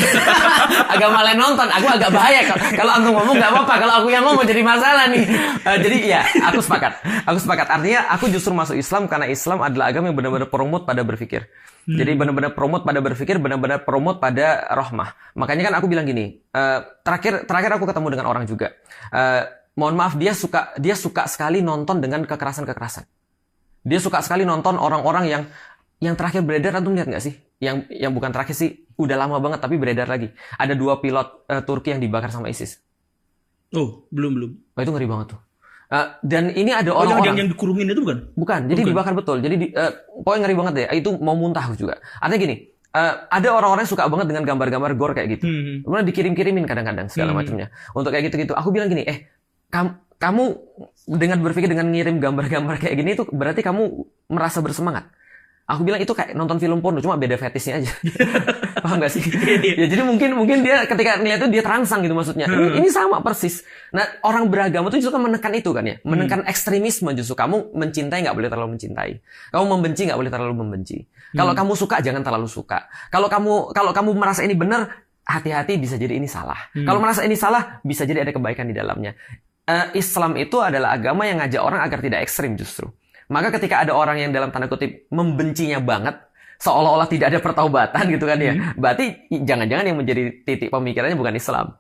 agama lain nonton, aku agak bahaya. Kalau antum ngomong nggak apa-apa, kalau aku yang ngomong jadi masalah nih. Jadi ya, aku sepakat. Artinya aku justru masuk Islam karena Islam adalah agama yang benar-benar promote pada berpikir. Jadi benar-benar promote pada berpikir, benar-benar promote pada rahmah. Makanya kan aku bilang gini, terakhir aku ketemu dengan orang juga. Mohon maaf, dia suka sekali nonton dengan kekerasan-kekerasan. Dia suka sekali nonton orang-orang yang terakhir beredar, antum lihat nggak sih? Yang bukan terakhir sih, udah lama banget tapi beredar lagi. Ada 2 pilot Turki yang dibakar sama ISIS. Oh, belum. Oh, itu ngeri banget tuh. Dan ini ada orang-orang yang dikurungin itu bukan? Bukan, jadi dibakar betul. Jadi pokoknya ngeri banget deh. Itu mau muntah juga. Artinya gini, ada orang-orang yang suka banget dengan gambar-gambar gore kayak gitu. Kemudian dikirim-kirimin kadang-kadang segala macamnya. Untuk kayak gitu-gitu. Aku bilang gini, kamu dengan berpikir dengan ngirim gambar-gambar kayak gini itu berarti kamu merasa bersemangat. Aku bilang itu kayak nonton film porno, cuma beda fetisnya aja. Paham gak sih? Ya jadi mungkin dia ketika ngeliat itu dia terangsang gitu maksudnya. Ini sama persis. Nah orang beragama itu justru kan menekan itu kan ya. Menekan ekstremisme justru. Kamu mencintai nggak boleh terlalu mencintai. Kamu membenci nggak boleh terlalu membenci. Kalau kamu suka jangan terlalu suka. Kalau kamu merasa ini benar, hati-hati bisa jadi ini salah. Kalau merasa ini salah, bisa jadi ada kebaikan di dalamnya. Islam itu adalah agama yang ngajak orang agar tidak ekstrim justru. Maka ketika ada orang yang dalam tanda kutip membencinya banget, seolah-olah tidak ada pertaubatan gitu kan ya, berarti jangan-jangan yang menjadi titik pemikirannya bukan Islam.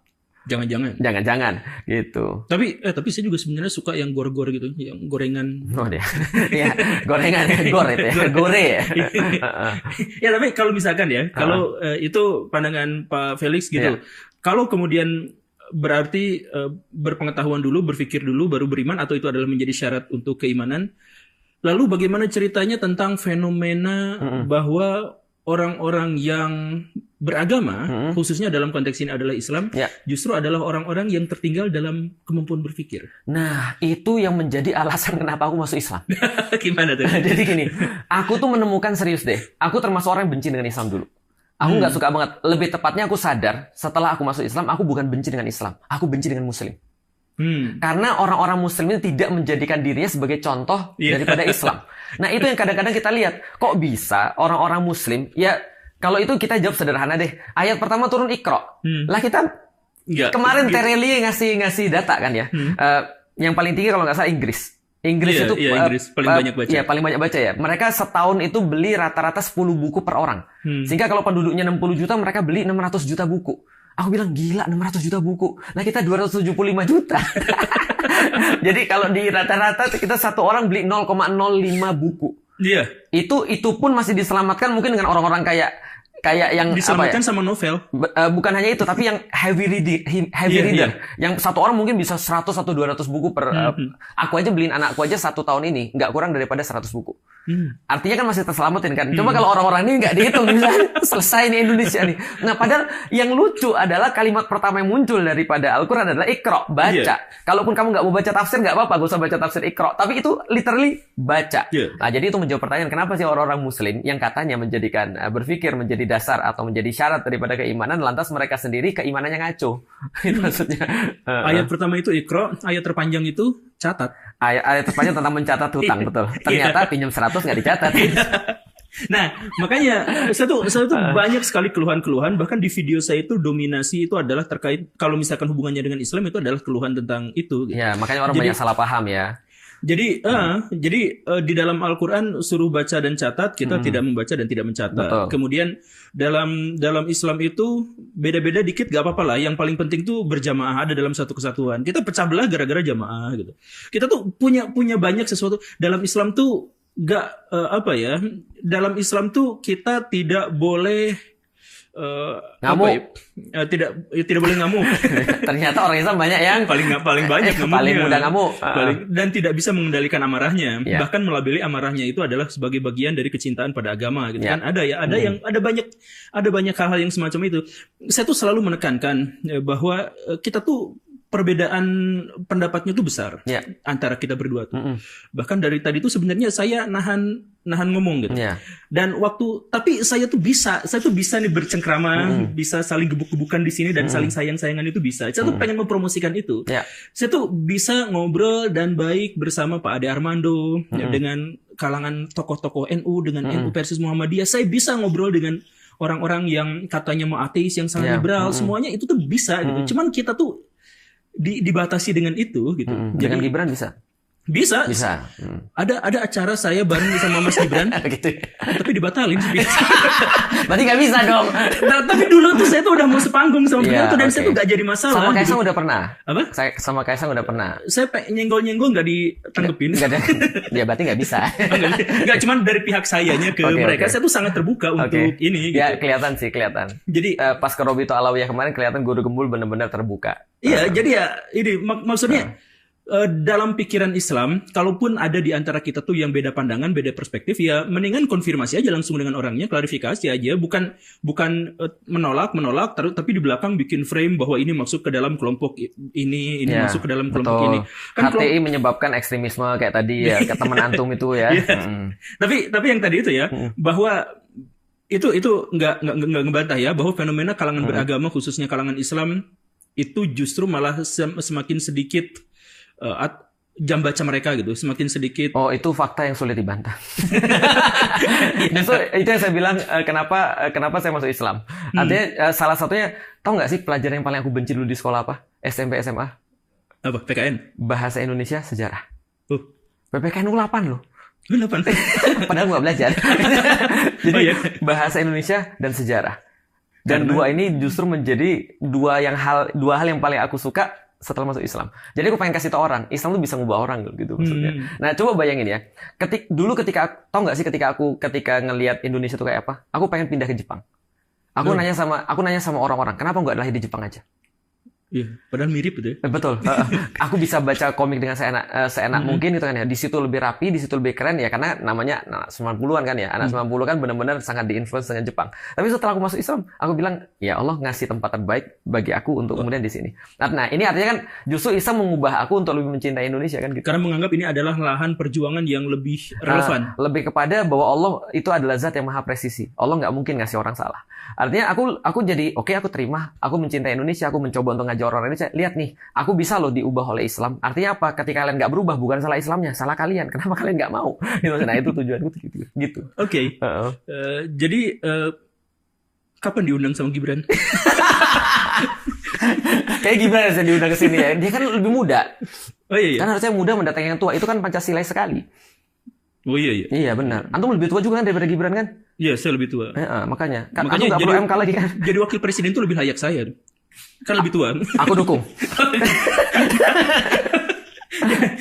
Jangan-jangan gitu. Tapi saya juga sebenarnya suka yang gore-gore gitu, yang gorengan. Oh dia. Ya, gorengan gore itu ya. Gore ya. Ya, tapi kalau misalkan ya, kalau itu pandangan Pak Felix gitu. Kalau kemudian berarti berpengetahuan dulu, berpikir dulu baru beriman, atau itu adalah menjadi syarat untuk keimanan. Lalu bagaimana ceritanya tentang fenomena bahwa orang-orang yang beragama, khususnya dalam konteks ini adalah Islam, justru adalah orang-orang yang tertinggal dalam kemampuan berpikir. Nah, itu yang menjadi alasan kenapa aku masuk Islam. Gimana tuh? Jadi gini, aku tuh menemukan serius deh. Aku termasuk orang yang benci dengan Islam dulu. Aku nggak suka banget. Lebih tepatnya aku sadar setelah aku masuk Islam, aku bukan benci dengan Islam. Aku benci dengan Muslim. Karena orang-orang Muslim itu tidak menjadikan dirinya sebagai contoh daripada Islam. Nah, itu yang kadang-kadang kita lihat. Kok bisa orang-orang Muslim, ya kalau itu kita jawab sederhana deh. Ayat pertama turun Iqra. Lah kita kemarin Tereli ngasih data kan ya. Yang paling tinggi kalau nggak salah Inggris. Inggris paling banyak baca. Iya, paling banyak baca ya. Mereka setahun itu beli rata-rata 10 buku per orang. Sehingga kalau penduduknya 60 juta, mereka beli 600 juta buku. Aku bilang, gila 600 juta buku. Nah, kita 275 juta. Jadi kalau di rata-rata kita satu orang beli 0,05 buku. Iya. Itu pun masih diselamatkan mungkin dengan orang-orang kayak yang diselamatkan sama novel. Bukan hanya itu, tapi yang heavy reader. Yang satu orang mungkin bisa 100 atau 200 buku per. Aku aja beliin anakku aja 1 tahun ini nggak kurang daripada 100 buku. Artinya kan masih terselamatin kan. Cuma kalau orang-orang ini nggak dihitung, bisa selesai nih Indonesia nih. Nah, padahal yang lucu adalah kalimat pertama yang muncul daripada Al-Quran adalah Iqra, baca. Kalaupun kamu nggak mau baca tafsir nggak apa-apa, gak usah baca tafsir Iqra. Tapi itu literally baca. Nah, jadi itu menjawab pertanyaan kenapa sih orang-orang Muslim yang katanya menjadikan berpikir menjadi dasar atau menjadi syarat daripada keimanan, lantas mereka sendiri keimanannya ngaco. Itu maksudnya. Ayat pertama itu Iqra, ayat terpanjang itu catat. Ayat terpanjang tentang mencatat hutang, betul. Ternyata pinjam 100 nggak dicatat. Nah, makanya saya tuh banyak sekali keluhan-keluhan, bahkan di video saya itu dominasi itu adalah terkait kalau misalkan hubungannya dengan Islam itu adalah keluhan tentang itu. Gitu. Ya, makanya orang banyak salah paham ya. Jadi di dalam Al-Quran suruh baca dan catat, kita tidak membaca dan tidak mencatat. Betul. Kemudian dalam Islam itu beda-beda dikit gak apa-apa lah. Yang paling penting tuh berjamaah, ada dalam satu kesatuan. Kita pecah belah gara-gara jamaah gitu. Kita tuh punya banyak sesuatu dalam Islam tuh dalam Islam tuh kita tidak boleh ngamuk. Tidak boleh ngamuk. Ternyata orang Islam banyak yang paling banyak ngamuknya. Paling mudah ngamuk. Dan tidak bisa mengendalikan amarahnya. Bahkan melabeli amarahnya itu adalah sebagai bagian dari kecintaan pada agama gitu kan. Ada banyak hal-hal yang semacam itu. Saya tuh selalu menekankan bahwa kita tuh perbedaan pendapatnya tuh besar antara kita berdua tuh. Bahkan dari tadi tuh sebenarnya saya nahan ngomong gitu. Dan tapi saya tuh bisa nih bercengkrama, bisa saling gebuk-gebukan di sini dan saling sayang-sayangan itu bisa. Saya tuh pengen mempromosikan itu. Saya tuh bisa ngobrol dan baik bersama Pak Ade Armando dengan kalangan tokoh-tokoh NU, dengan NU versus Muhammadiyah. Saya bisa ngobrol dengan orang-orang yang katanya mau ateis, yang sangat liberal, semuanya itu tuh bisa gitu. Cuman kita tuh dibatasi dengan itu gitu. Dengan Gibran bisa. Bisa. Ada acara saya bareng sama Mas Gibran. Gitu. Tapi dibatalin sih. Berarti nggak bisa dong. Tapi dulu tuh saya tuh udah mau sepanggung sama beliau tuh dan saya tuh nggak jadi masalah. Sama Kaisang udah pernah. Apa? Sama Kaisang udah pernah. Saya nyenggol-nyenggol nggak ditanggepin. Ya berarti nggak bisa. Nggak, cuman dari pihak sayanya ke mereka. Saya tuh sangat terbuka untuk ini. Ya gitu. kelihatan. Jadi pas ke Robito Alawiyah kemarin kelihatan Guru Gembul benar-benar terbuka. Iya, jadi ya ini maksudnya dalam pikiran Islam, kalaupun ada di antara kita tuh yang beda pandangan, beda perspektif, ya mendingan konfirmasi aja langsung dengan orangnya, klarifikasi aja, bukan menolak, tapi di belakang bikin frame bahwa ini masuk ke dalam kelompok ini masuk ke dalam kelompok ini. Kan HTI menyebabkan ekstremisme kayak tadi ya, ke teman antum itu ya. Tapi yang tadi itu ya, bahwa itu nggak ngebantah ya bahwa fenomena kalangan beragama khususnya kalangan Islam itu justru malah semakin sedikit jam baca mereka gitu, semakin sedikit. Oh, itu fakta yang sulit dibantah. Justru itu yang saya bilang kenapa saya masuk Islam. Artinya salah satunya, tahu nggak sih pelajaran yang paling aku benci dulu di sekolah apa? SMP, SMA? Apa? PKN? Bahasa Indonesia, sejarah. PPKN 8 loh. 8. Padahal nggak belajar. Jadi bahasa Indonesia dan sejarah. Dan dua ini justru menjadi dua hal yang paling aku suka setelah masuk Islam. Jadi aku pengen kasih tau orang, Islam tuh bisa ngubah orang gitu maksudnya. Nah, coba bayangin ya. Ketika tau nggak sih ketika ngelihat Indonesia tuh kayak apa? Aku pengen pindah ke Jepang. Aku nanya sama orang-orang, kenapa nggak lahir di Jepang aja? Iya, padahal mirip gitu ya. Betul. Aku bisa baca komik dengan seenak mungkin gitu kan ya. Di situ lebih rapi, di situ lebih keren ya, karena namanya anak 90-an kan ya. Anak 90 kan benar-benar sangat diinfluence dengan Jepang. Tapi setelah aku masuk Islam, aku bilang, ya Allah ngasih tempat terbaik bagi aku untuk kemudian di sini. Nah, ini artinya kan justru Islam mengubah aku untuk lebih mencintai Indonesia kan gitu. Karena menganggap ini adalah lahan perjuangan yang lebih relevan. Lebih kepada bahwa Allah itu adalah zat yang maha presisi. Allah nggak mungkin ngasih orang salah. Artinya aku jadi oke, aku terima, aku mencintai Indonesia, aku mencoba untuk ngajak orang Indonesia. Lihat nih, aku bisa loh diubah oleh Islam. Artinya apa? Ketika kalian nggak berubah, bukan salah Islamnya, salah kalian. Kenapa kalian nggak mau? Nah, itu tujuanku gitu. Oke. Jadi kapan diundang sama Gibran? Kayak Gibran harusnya diundang ke sini ya. Dia kan lebih muda. Oh iya. Kan harusnya muda mendatangi yang tua. Itu kan Pancasila sekali. Oh iya. Iya benar. Antum lebih tua juga kan daripada Gibran kan? Iya, saya lebih tua. Makanya aku nggak perlu MK lagi kan? Jadi wakil presiden itu lebih layak saya. Kan lebih tua. Aku dukung.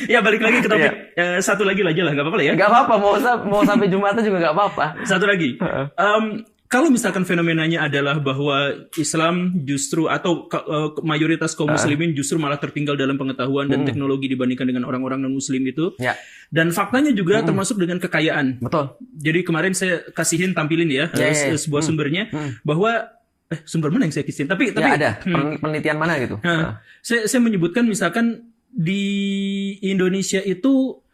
Ya balik lagi ke topik. Satu lagi lah, nggak apa-apa lah ya? Nggak apa-apa, mau sampai Jumatan juga nggak apa-apa. Satu lagi. Kalau misalkan fenomenanya adalah bahwa Islam justru atau mayoritas kaum muslimin justru malah tertinggal dalam pengetahuan dan teknologi dibandingkan dengan orang-orang non-muslim itu. Ya. Dan faktanya juga termasuk dengan kekayaan. Betul. Jadi kemarin saya tampilin ya, sebuah sumbernya bahwa sumber mana yang saya kisihin? Tapi ya ada penelitian mana gitu. Saya menyebutkan misalkan di Indonesia itu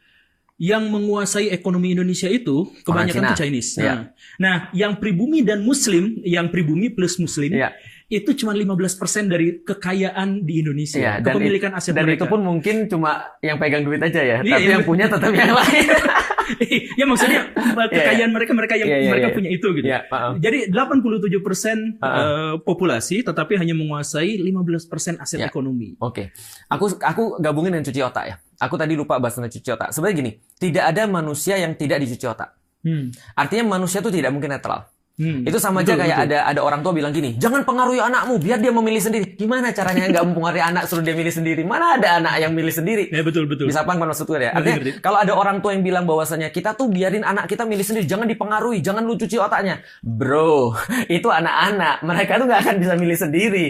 yang menguasai ekonomi Indonesia itu kebanyakan itu Chinese. Nah, yang pribumi dan Muslim, yang pribumi plus Muslim, itu cuma 15% dari kekayaan di Indonesia. Kepemilikan aset dan mereka. Dan itu pun mungkin cuma yang pegang duit aja ya. Tapi yang punya tetap yang lain. Ya maksudnya kekayaan mereka yang mereka punya itu gitu. Jadi 87% populasi tetapi hanya menguasai 15% aset ekonomi. Oke. Aku gabungin dengan cuci otak ya. Aku tadi lupa bahas tentang cuci otak. Sebenarnya gini, tidak ada manusia yang tidak dicuci otak. Artinya manusia itu tidak mungkin netral. Itu sama aja kayak ada orang tua bilang gini, jangan pengaruhi anakmu biar dia memilih sendiri. Gimana caranya nggak mempengaruhi anak suruh dia milih sendiri? Mana ada anak yang milih sendiri? Ya betul. Bisa paham kan maksudku ya? Artinya kalau ada orang tua yang bilang bahwasanya kita tuh biarin anak kita milih sendiri, jangan dipengaruhi, jangan lu cuci otaknya. Bro, itu anak-anak, mereka tuh nggak akan bisa milih sendiri.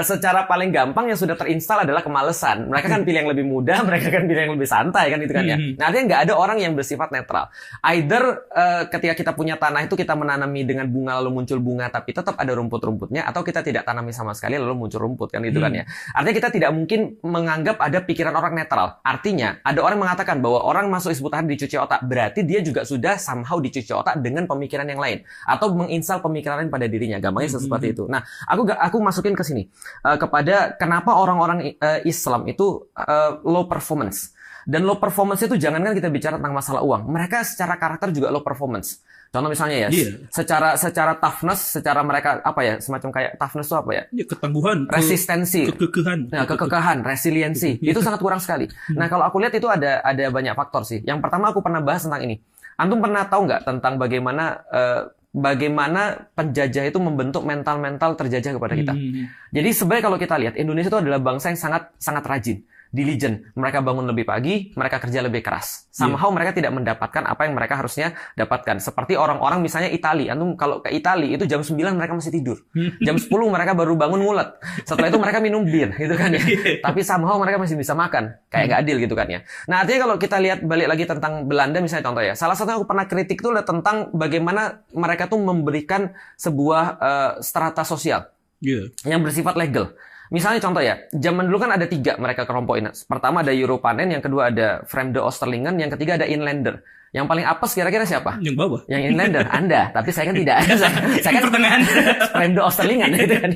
Secara paling gampang yang sudah terinstal adalah kemalesan. Mereka kan pilih yang lebih mudah, mereka kan pilih yang lebih santai kan itu kan ya. Nah, artinya nggak ada orang yang bersifat netral. Either ketika kita punya tanah itu kita menanami dengan bunga lalu muncul bunga tapi tetap ada rumput-rumputnya, atau kita tidak tanami sama sekali lalu muncul rumput kan itu kan ya. Artinya kita tidak mungkin menganggap ada pikiran orang netral. Artinya ada orang mengatakan bahwa orang masuk Hizbut Tahrir dicuci otak, berarti dia juga sudah somehow dicuci otak dengan pemikiran yang lain atau menginstal pemikiran lain pada dirinya. Gampangnya seperti itu. Nah, aku masukin ke sini kepada kenapa orang-orang Islam itu low performance. Dan low performance itu jangankan kita bicara tentang masalah uang, mereka secara karakter juga low performance. Contoh misalnya ya, secara toughness, secara mereka apa ya, semacam kayak toughness itu apa ya? Ketangguhan, resistensi, kekekahan, resiliensi, itu sangat kurang sekali. Nah, kalau aku lihat itu ada banyak faktor sih. Yang pertama aku pernah bahas tentang ini. Antum pernah tahu nggak tentang bagaimana penjajah itu membentuk mental terjajah kepada kita? Jadi sebenarnya kalau kita lihat Indonesia itu adalah bangsa yang sangat rajin. Diligent, mereka bangun lebih pagi, mereka kerja lebih keras. Somehow mereka tidak mendapatkan apa yang mereka harusnya dapatkan. Seperti orang-orang misalnya Itali. Antum kalau ke Itali itu jam 9 mereka masih tidur. Jam 10 mereka baru bangun ngulet. Setelah itu mereka minum bir gitu kan ya. Tapi somehow mereka masih bisa makan. Kayak nggak adil gitu kan ya. Nah, artinya kalau kita lihat balik lagi tentang Belanda misalnya contoh ya. Salah satu yang aku pernah kritik itu adalah tentang bagaimana mereka tuh memberikan sebuah strata sosial yang bersifat legal. Misalnya contoh ya, zaman dulu kan ada 3 mereka kelompokin. Pertama ada Europanen, yang kedua ada Vreemde Oosterlingen, yang ketiga ada Inlander. Yang paling apes kira-kira siapa? Yang bawah. Yang Inlander, Anda. Tapi saya kan tidak. Saya kan pertengahan. Vreemde Oosterlingen gitu kan.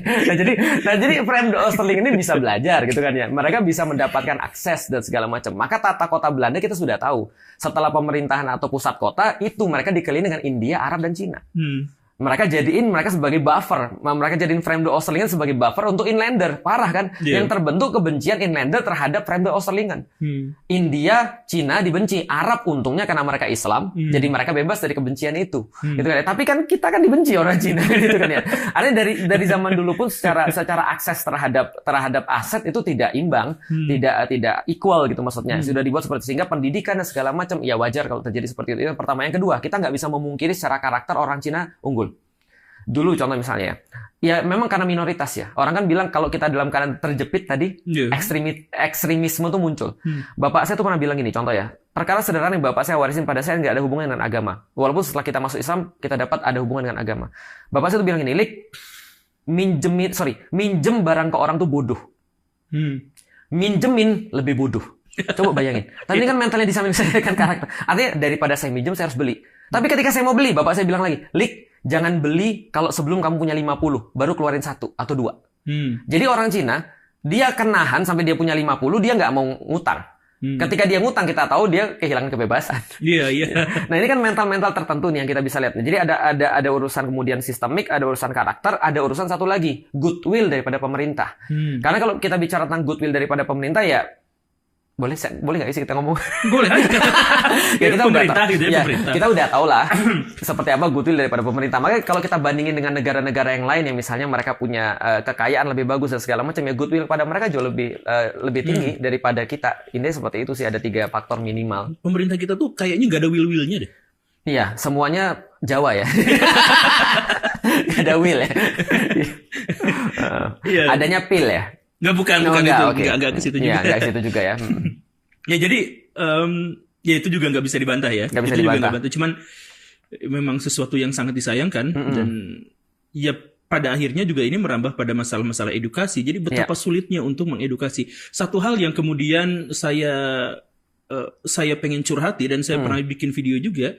Nah jadi Vreemde Oosterlingen ini bisa belajar gitu kan ya. Mereka bisa mendapatkan akses dan segala macam. Maka tata kota Belanda kita sudah tahu. Setelah pemerintahan atau pusat kota itu mereka dikelilingi dengan India, Arab dan Cina. mereka sebagai buffer. Mereka jadiin Vreemde Oosterlingen sebagai buffer untuk inlander. Parah kan? Yang terbentuk kebencian inlander terhadap Vreemde Oosterlingen. India, Cina dibenci. Arab untungnya karena mereka Islam, jadi mereka bebas dari kebencian itu. Gitu kan? Tapi kan kita kan dibenci orang Cina gitu kan ya. Artinya dari zaman dulu pun secara akses terhadap aset itu tidak imbang, tidak equal gitu maksudnya. Sudah dibuat seperti sehingga pendidikan dan segala macam ya wajar kalau terjadi seperti itu. Yang pertama, yang kedua, kita nggak bisa memungkiri secara karakter orang Cina unggul. Dulu contoh misalnya, ya memang karena minoritas ya. Orang kan bilang kalau kita dalam keadaan terjepit tadi, ekstremisme itu muncul. Bapak saya tuh pernah bilang gini, contoh ya. Perkara sederhana yang bapak saya warisin pada saya nggak ada hubungan dengan agama. Walaupun setelah kita masuk Islam, kita dapat ada hubungan dengan agama. Bapak saya tuh bilang gini, Lik, minjem barang ke orang tuh bodoh. Minjemin lebih bodoh. Coba bayangin. Tapi ini kan mentalnya di samping saya kan karakter. Artinya daripada saya minjem, saya harus beli. Tapi ketika saya mau beli, bapak saya bilang lagi, Lik, jangan beli kalau sebelum kamu punya 50, baru keluarin 1 atau 2. Jadi orang Cina, dia akan nahan sampai dia punya 50, dia nggak mau ngutang. Ketika dia ngutang, kita tahu dia kehilangan kebebasan. Nah ini kan mental-mental tertentu nih yang kita bisa lihat. Jadi ada urusan kemudian sistemik, ada urusan karakter, ada urusan satu lagi, goodwill daripada pemerintah. Karena kalau kita bicara tentang goodwill daripada pemerintah ya, boleh nggak sih kita ngomong? Boleh. Ya, kita pemerintah gitu ya, pemerintah. Kita udah tahu lah seperti apa goodwill daripada pemerintah. Makanya kalau kita bandingin dengan negara-negara yang lain yang misalnya mereka punya kekayaan lebih bagus dan segala macam, ya goodwill pada mereka jauh lebih tinggi daripada kita. Ini seperti itu sih, ada 3 faktor minimal. Pemerintah kita tuh kayaknya nggak ada will-willnya deh. Iya, semuanya Jawa ya. Nggak ada will ya. Adanya pil ya. Bukan itu. Okay. Nggak ke situ juga. Iya, nggak ke situ juga ya. Ya jadi, ya itu juga nggak bisa dibantah ya. Nggak bisa dibantah. Cuman memang sesuatu yang sangat disayangkan. Dan ya pada akhirnya juga ini merambah pada masalah-masalah edukasi. Jadi betapa sulitnya untuk mengedukasi. Satu hal yang kemudian saya pengen curhati dan saya pernah bikin video juga.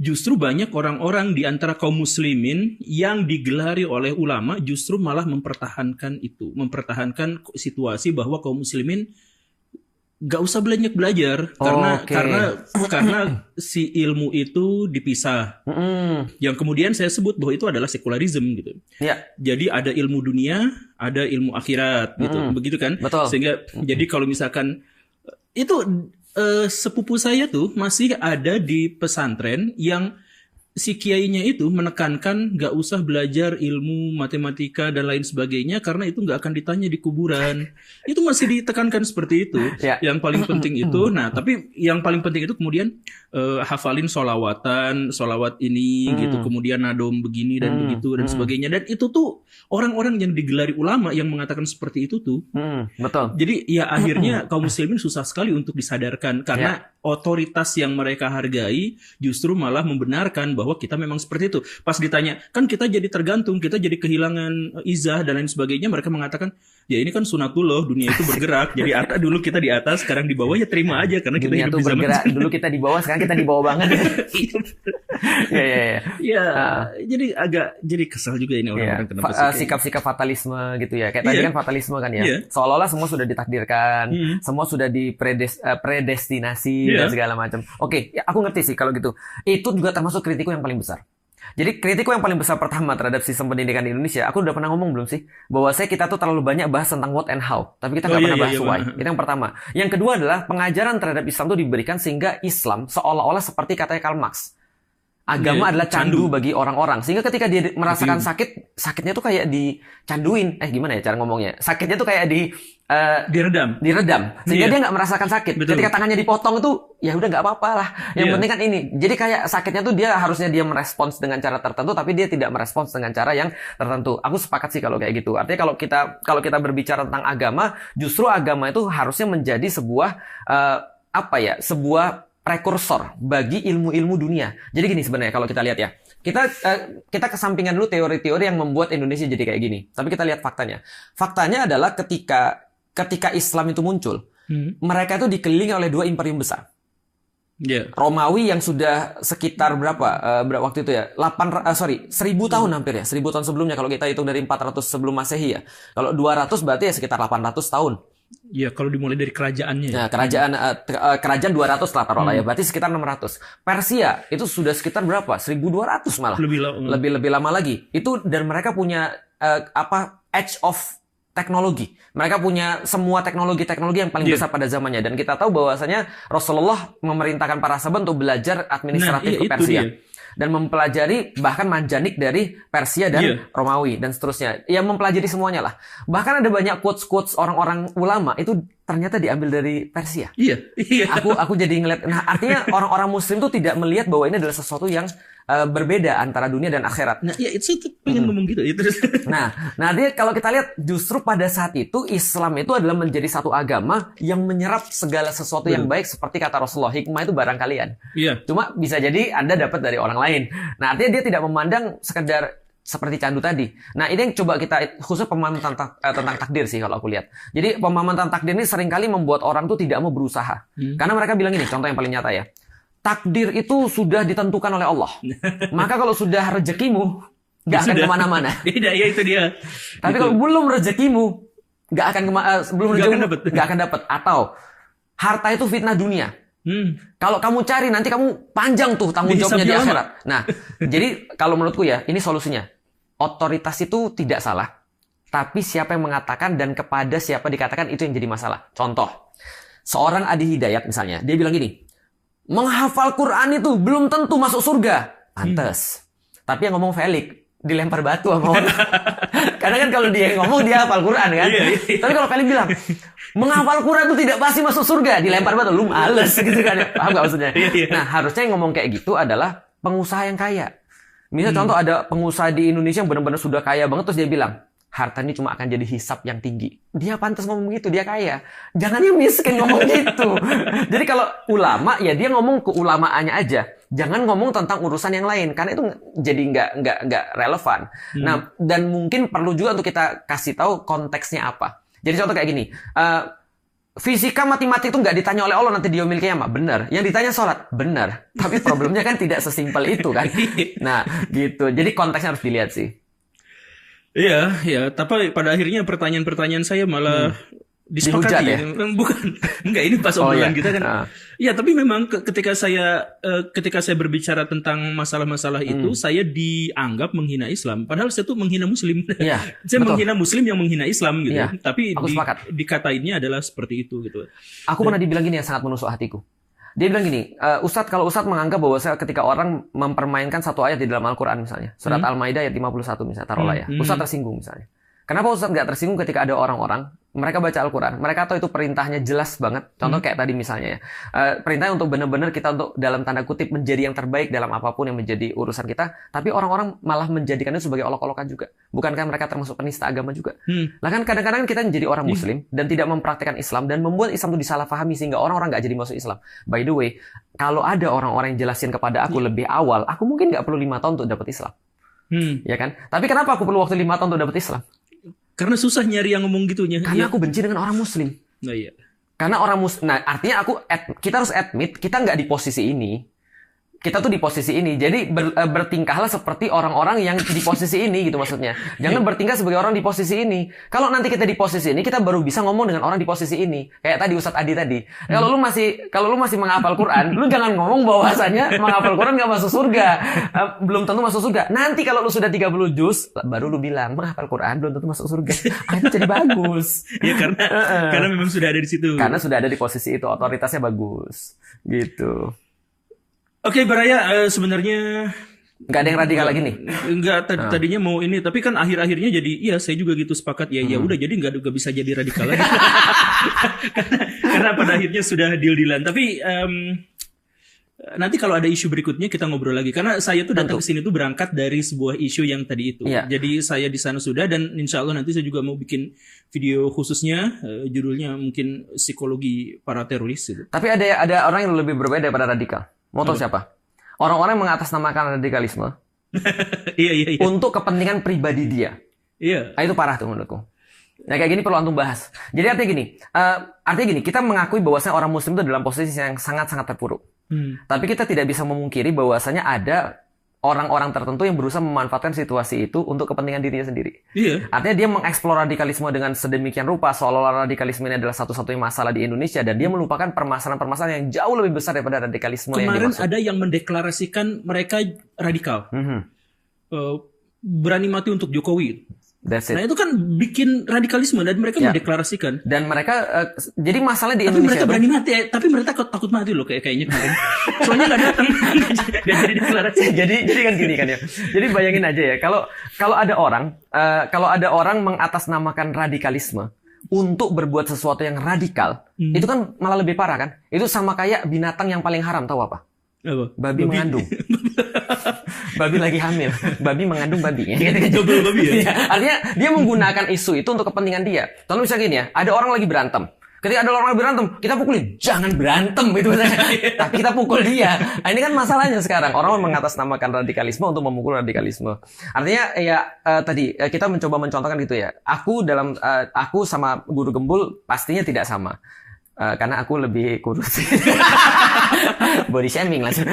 Justru banyak orang-orang di antara kaum muslimin yang digelari oleh ulama justru malah mempertahankan situasi bahwa kaum muslimin gak usah belajar karena si ilmu itu dipisah. Yang kemudian saya sebut bahwa itu adalah sekularisme gitu. Jadi ada ilmu dunia, ada ilmu akhirat gitu. Begitu kan? Betul. Sehingga jadi kalau misalkan itu sepupu saya tuh masih ada di pesantren yang si kiainya itu menekankan gak usah belajar ilmu matematika dan lain sebagainya karena itu gak akan ditanya di kuburan. Itu masih ditekankan seperti itu. Yang paling penting itu, tapi yang paling penting itu kemudian hafalin solawat ini gitu, kemudian nadom begini dan begitu dan sebagainya. Dan itu tuh orang-orang yang digelari ulama yang mengatakan seperti itu tuh. Betul. Jadi ya akhirnya kaum muslimin susah sekali untuk disadarkan karena otoritas yang mereka hargai justru malah membenarkan bahwa kita memang seperti itu. Pas ditanya, kan kita jadi tergantung, kita jadi kehilangan izah dan lain sebagainya, mereka mengatakan, ya ini kan sunatullah, dunia itu bergerak. Jadi dulu kita di atas, sekarang di bawah, ya terima aja karena kita hidup di zaman bergerak. Dulu kita di bawah, sekarang kita di bawah banget. Jadi jadi kesal juga ini orang-orang kenapa sikap-sikap fatalisme gitu ya. Kayak tadi kan fatalisme kan ya. Seolah-olah semua sudah ditakdirkan, semua sudah predestinasi dan segala macam. Oke, ya aku ngerti sih kalau gitu. Itu juga termasuk kritiku yang paling besar. Jadi kritiku yang paling besar pertama terhadap sistem pendidikan di Indonesia, aku udah pernah ngomong belum sih? Bahwa kita tuh terlalu banyak bahas tentang what and how, tapi kita nggak pernah bahas why. Itu yang pertama. Yang kedua adalah pengajaran terhadap Islam tuh diberikan sehingga Islam seolah-olah seperti katanya Karl Marx. Agama adalah candu bagi orang-orang. Sehingga ketika dia merasakan sakitnya tuh kayak dicanduin. Gimana ya cara ngomongnya? Sakitnya tuh kayak diredam. Sehingga dia nggak merasakan sakit. Betul. Ketika tangannya dipotong itu, ya udah nggak apa-apa lah. Yang penting kan ini. Jadi kayak sakitnya tuh harusnya dia merespons dengan cara tertentu, tapi dia tidak merespons dengan cara yang tertentu. Aku sepakat sih kalau kayak gitu. Artinya kalau kita berbicara tentang agama, justru agama itu harusnya menjadi sebuah sebuah prekursor bagi ilmu-ilmu dunia. Jadi gini sebenarnya kalau kita lihat ya. Kita kesampingan dulu teori-teori yang membuat Indonesia jadi kayak gini. Tapi kita lihat faktanya. Faktanya adalah ketika Islam itu muncul, mereka itu dikelilingi oleh 2 imperium besar. Romawi yang sudah sekitar berapa waktu itu ya? 1000 tahun hampir ya. 1000 tahun sebelumnya kalau kita hitung dari 400 sebelum Masehi ya. Kalau 200 berarti ya sekitar 800 tahun. Ya, kalau dimulai dari kerajaannya. Nah, kerajaan 200 lah taruhlah ya, berarti sekitar 600. Persia itu sudah sekitar berapa? 1200 malah. Lebih lama lagi. Itu dan mereka punya edge of teknologi. Mereka punya semua teknologi yang paling besar pada zamannya, dan kita tahu bahwasanya Rasulullah memerintahkan para sahabat untuk belajar administratif ke Persia. Dan mempelajari bahkan manjanik dari Persia dan Romawi dan seterusnya. Ya mempelajari semuanya lah. Bahkan ada banyak quotes orang-orang ulama itu ternyata diambil dari Persia. Iya. Aku jadi ngeliat. Nah, artinya orang-orang Muslim tuh tidak melihat bahwa ini adalah sesuatu yang berbeda antara dunia dan akhirat. Nah, ya itu pengen ngomong gitu. Nah, dia kalau kita lihat justru pada saat itu Islam itu adalah menjadi satu agama yang menyerap segala sesuatu yang baik, seperti kata Rasulullah, hikmah itu barang kalian. Iya. Cuma bisa jadi Anda dapat dari orang lain. Nah, artinya dia tidak memandang sekedar seperti candu tadi. Nah, ini yang coba kita khusus pemahaman tentang takdir sih kalau aku lihat. Jadi pemahaman tentang takdir ini seringkali membuat orang tuh tidak mau berusaha. Karena mereka bilang ini, contoh yang paling nyata ya. Takdir itu sudah ditentukan oleh Allah. Maka kalau sudah rezekimu, nggak akan kemana-mana. Tidak, ya itu dia. Tapi kalau belum rezekimu, nggak akan dapat. Atau harta itu fitnah dunia. Kalau kamu cari, nanti kamu panjang tuh tanggung jawabnya di akhirat. Nah, jadi kalau menurutku ya, ini solusinya. Otoritas itu tidak salah. Tapi siapa yang mengatakan dan kepada siapa dikatakan itu yang jadi masalah. Contoh, seorang Adi Hidayat misalnya, dia bilang gini, menghafal Quran itu belum tentu masuk surga. Pantes. Tapi yang ngomong Felix, dilempar batu sama orang. Karena kan kalau dia yang ngomong, dia hafal Quran kan. Tapi kalau Felix bilang, menghafal Quran itu tidak pasti masuk surga, dilempar batu. Lu males gitu kan. Paham gak maksudnya? Nah, harusnya yang ngomong kayak gitu adalah pengusaha yang kaya. Misalnya contoh ada pengusaha di Indonesia yang benar-benar sudah kaya banget, terus dia bilang, harta ini cuma akan jadi hisab yang tinggi. Dia pantas ngomong gitu, dia kaya. Jangan yang miskin ngomong gitu. Jadi kalau ulama, ya dia ngomong keulamaannya aja. Jangan ngomong tentang urusan yang lain, karena itu jadi nggak relevan. Nah, dan mungkin perlu juga untuk kita kasih tahu konteksnya apa. Jadi contoh kayak gini, fisika matematik itu nggak ditanya oleh Allah nanti di yaumil qiyamah, benar. Yang ditanya sholat, benar. Tapi problemnya kan tidak sesimpel itu kan. Nah, gitu. Jadi konteksnya harus dilihat sih. Iya, tapi pada akhirnya pertanyaan-pertanyaan saya malah disepakati. Ya? Bukan, enggak, ini pas obrolan kita kan. Iya, tapi memang ketika saya berbicara tentang masalah-masalah itu, saya dianggap menghina Islam. Padahal saya tuh menghina Muslim. Iya, saya menghina Muslim yang menghina Islam gitu. Iya, tapi dikatainnya adalah seperti itu gitu. Aku pernah dibilang gini yang sangat menusuk hatiku. Dia bilang gini, kalau Ustadz menganggap bahwa ketika orang mempermainkan satu ayat di dalam Al-Quran misalnya, surat Al-Maidah ayat 51 misalnya, taruhlah ya, Ustadz tersinggung misalnya. Kenapa Ustadz nggak tersinggung ketika ada orang-orang, mereka baca Al-Quran, mereka tahu itu perintahnya jelas banget, contoh kayak tadi misalnya ya, perintahnya untuk benar-benar kita untuk dalam tanda kutip menjadi yang terbaik dalam apapun yang menjadi urusan kita, tapi orang-orang malah menjadikannya sebagai olok-olokan juga. Bukankah mereka termasuk penista agama juga? Lah kan kadang-kadang kita menjadi orang Muslim dan tidak mempraktekkan Islam dan membuat Islam itu disalahpahami sehingga orang-orang nggak jadi masuk Islam. By the way, kalau ada orang-orang yang jelasin kepada aku lebih awal, aku mungkin nggak perlu 5 tahun untuk dapat Islam. Ya kan? Tapi kenapa aku perlu waktu 5 tahun untuk dapat Islam? Karena susah nyari yang ngomong gitunya. Karena aku benci dengan orang Muslim. Nah, iya. Karena orang Muslim. Nah, artinya kita harus admit kita nggak di posisi ini. Kita tuh di posisi ini. Jadi bertingkahlah seperti orang-orang yang di posisi ini gitu maksudnya. Jangan bertingkah sebagai orang di posisi ini. Kalau nanti kita di posisi ini, kita baru bisa ngomong dengan orang di posisi ini. Kayak tadi Ustadz Adi tadi. Kalau lu masih menghafal Quran, lu jangan ngomong bahwasanya menghafal Quran nggak masuk surga. Belum tentu masuk surga. Nanti kalau lu sudah 30 juz, baru lu bilang menghafal Quran belum tentu masuk surga. Itu jadi bagus. Ya karena memang sudah ada di situ. Karena sudah ada di posisi itu, otoritasnya bagus. Gitu. Oke, Baraya, sebenarnya nggak ada yang radikal lagi nih. Enggak, tadinya mau ini, tapi kan akhir-akhirnya jadi, iya saya juga gitu sepakat ya. Ya udah, jadi nggak bisa jadi radikal lagi. karena pada akhirnya sudah deal-dealan. Tapi nanti kalau ada isu berikutnya kita ngobrol lagi. Karena saya tuh datang ke sini tuh berangkat dari sebuah isu yang tadi itu. Yeah. Jadi saya di sana sudah, dan insya Allah nanti saya juga mau bikin video khususnya, judulnya mungkin psikologi para teroris gitu. Tapi ada orang yang lebih berbeda daripada radikal. Mau tahu siapa? Orang-orang yang mengatasnamakan radikalisme iya. untuk kepentingan pribadi dia. Iya. Itu parah tuh menurutku. Nah kayak gini perlu antum bahas. Jadi artinya gini, kita mengakui bahwasanya orang Muslim itu dalam posisi yang sangat-sangat terpuruk. Tapi kita tidak bisa memungkiri bahwasanya ada orang-orang tertentu yang berusaha memanfaatkan situasi itu untuk kepentingan dirinya sendiri. Iya. Artinya dia mengeksplor radikalisme dengan sedemikian rupa, seolah-olah radikalisme ini adalah satu-satunya masalah di Indonesia, dan dia melupakan permasalahan-permasalahan yang jauh lebih besar daripada radikalisme yang Kemarin dimaksud. ada yang mendeklarasikan mereka radikal. Berani mati untuk Jokowi. That's it. Nah itu kan bikin radikalisme dan mereka mendeklarasikan. Dan mereka jadi masalah di Tapi Indonesia mereka berani mati, tapi mereka takut mati loh kayaknya kemarin. Soalnya nggak datang, nggak jadi deklarasi. jadi kan gini kan ya. Jadi bayangin aja ya, kalau ada orang mengatasnamakan radikalisme untuk berbuat sesuatu yang radikal, itu kan malah lebih parah kan? Itu sama kayak binatang yang paling haram, tahu apa? Babi mengandung. Babi lagi hamil, babi mengandung babi. Double babi ya? Artinya dia menggunakan isu itu untuk kepentingan dia. Contoh misalnya gini ya, ada orang lagi berantem. Ketika ada orang lagi berantem, kita pukulin. Jangan berantem gitu. Tapi kita pukul dia. Nah, ini kan masalahnya sekarang. Orang mengatasnamakan radikalisme untuk memukul radikalisme. Artinya ya tadi kita mencoba mencontohkan gitu ya. Aku sama Guru Gembul pastinya tidak sama. Karena aku lebih kurus. Body shaming langsung.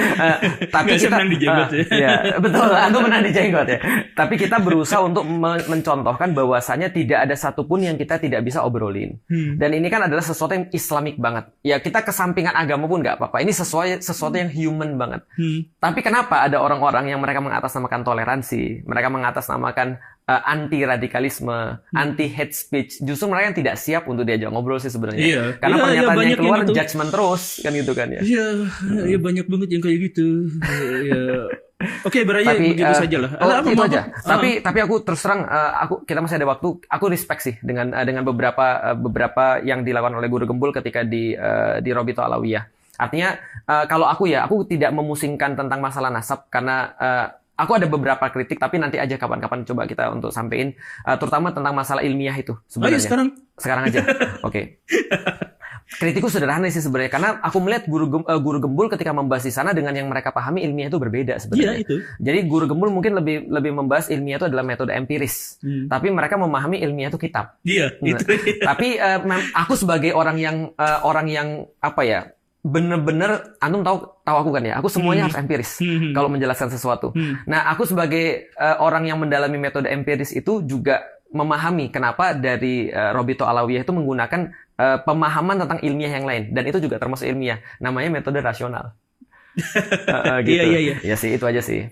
Tapi kita menang di jenggot ya, betul, aku menang di jenggot ya. Tapi kita berusaha untuk mencontohkan bahwasanya tidak ada satupun yang kita tidak bisa obrolin. Dan ini kan adalah sesuatu yang Islamik banget. Ya kita kesampingan agama pun nggak apa-apa. Ini sesuatu yang human banget. Tapi kenapa ada orang-orang yang mereka mengatasnamakan toleransi, mereka mengatasnamakan anti radikalisme, anti hate speech, justru mereka yang tidak siap untuk diajak ngobrol sih sebenarnya. Iya. Karena pernyataan yang keluar yang judgement terus kan gitu kan ya. Iya, banyak banget yang kayak gitu. Ya. Oke, berarti begitu saja lah. Itu aja. Tapi aku terus terang, kita masih ada waktu. Aku respect sih dengan beberapa yang dilakukan oleh Guru Gembul ketika di Robito Alawiyah. Artinya kalau aku tidak memusingkan tentang masalah nasab karena aku ada beberapa kritik, tapi nanti aja kapan-kapan coba kita untuk sampein, terutama tentang masalah ilmiah itu sebenarnya. Sekarang aja. Oke. Kritikku sederhana sih sebenarnya, karena aku melihat Guru Gembul ketika membahas di sana dengan yang mereka pahami ilmiah itu berbeda sebenarnya. Iya, itu. Jadi Guru Gembul mungkin lebih membahas ilmiah itu adalah metode empiris, tapi mereka memahami ilmiah itu kitab. Iya, itu. Tapi aku sebagai orang yang apa ya? Bener-bener antum tahu aku kan ya, aku semuanya harus empiris kalau menjelaskan sesuatu. Nah, aku sebagai orang yang mendalami metode empiris itu juga memahami kenapa dari Robito Alawiyah itu menggunakan pemahaman tentang ilmiah yang lain, dan itu juga termasuk ilmiah, namanya metode rasional. Gitu. Iya. Ya sih, itu aja sih.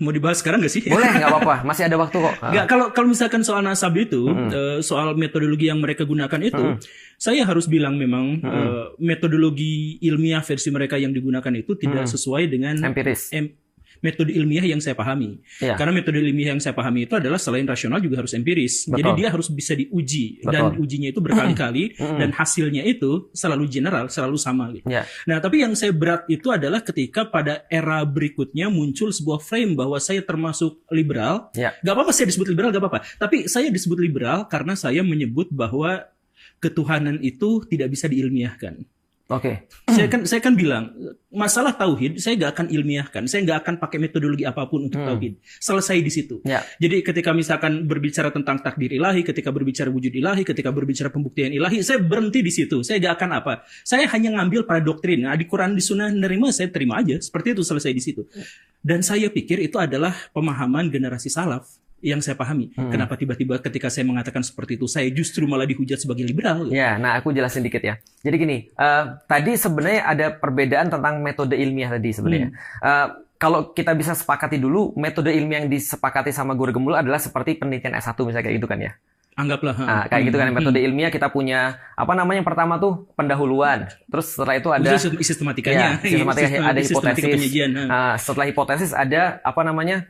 Mau dibahas sekarang nggak sih? Boleh, nggak apa-apa. Masih ada waktu kok. Nggak, kalau misalkan soal nasab itu, soal metodologi yang mereka gunakan itu, saya harus bilang memang metodologi ilmiah versi mereka yang digunakan itu tidak sesuai dengan empiris. Metode ilmiah yang saya pahami. Ya. Karena metode ilmiah yang saya pahami itu adalah selain rasional juga harus empiris. Betul. Jadi dia harus bisa diuji. Betul. Dan ujinya itu berkali-kali. Dan hasilnya itu selalu general, selalu sama. Gitu. Ya. Nah, tapi yang saya berat itu adalah ketika pada era berikutnya muncul sebuah frame bahwa saya termasuk liberal. Ya. Gak apa-apa saya disebut liberal, gak apa-apa. Tapi saya disebut liberal karena saya menyebut bahwa ketuhanan itu tidak bisa diilmiahkan. Oke. Saya kan bilang masalah tauhid saya nggak akan ilmiahkan, saya nggak akan pakai metodologi apapun untuk tauhid. Selesai di situ. Ya. Jadi ketika misalkan berbicara tentang takdir ilahi, ketika berbicara wujud ilahi, ketika berbicara pembuktian ilahi, saya berhenti di situ. Saya nggak akan apa. Saya hanya ngambil pada doktrin. Nah, di Quran di Sunnah nerima, saya terima aja. Seperti itu, selesai di situ. Dan saya pikir itu adalah pemahaman generasi salaf yang saya pahami. Kenapa tiba-tiba ketika saya mengatakan seperti itu, saya justru malah dihujat sebagai liberal? Ya, nah aku jelasin dikit ya. Jadi gini, tadi sebenarnya ada perbedaan tentang metode ilmiah tadi sebenarnya. Kalau kita bisa sepakati dulu, metode ilmiah yang disepakati sama Guru Gembul adalah seperti penelitian S1 misalnya kayak gitu kan ya. Anggaplah. Nah, kayak gitu kan, metode ilmiah kita punya apa namanya, yang pertama tuh pendahuluan. Terus setelah itu ada sistematikanya. Ya, sistematika ada hipotesis. Setelah hipotesis ada apa namanya?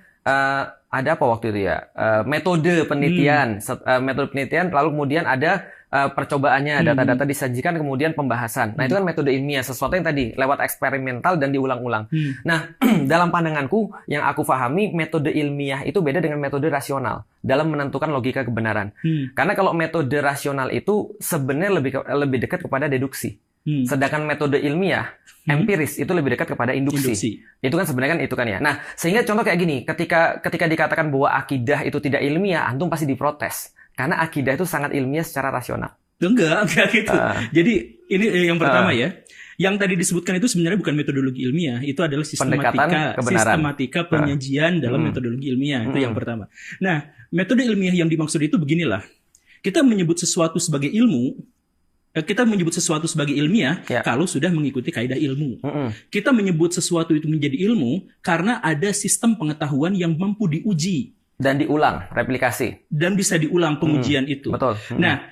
Ada apa waktu itu ya? Metode penelitian, metode penelitian, lalu kemudian ada percobaannya, data-data disajikan, kemudian pembahasan. Nah, itu kan metode ilmiah, sesuatu yang tadi lewat eksperimental dan diulang-ulang. Nah, dalam pandanganku yang aku pahami, metode ilmiah itu beda dengan metode rasional dalam menentukan logika kebenaran. Karena kalau metode rasional itu sebenarnya lebih dekat kepada deduksi. Sedangkan metode ilmiah, empiris, itu lebih dekat kepada induksi. Itu kan sebenarnya kan itu kan ya. Nah, sehingga contoh kayak gini, ketika dikatakan bahwa akidah itu tidak ilmiah, antum pasti diprotes. Karena akidah itu sangat ilmiah secara rasional. Enggak gitu. Jadi ini yang pertama ya. Yang tadi disebutkan itu sebenarnya bukan metodologi ilmiah, itu adalah sistematika penyajian dalam metodologi ilmiah. Itu yang pertama. Nah, metode ilmiah yang dimaksud itu beginilah. Kita menyebut sesuatu sebagai ilmu, kita menyebut sesuatu sebagai ilmiah kalau sudah mengikuti kaidah ilmu. Kita menyebut sesuatu itu menjadi ilmu karena ada sistem pengetahuan yang mampu diuji. Dan diulang, replikasi. Dan bisa diulang pengujian itu. Betul. Nah,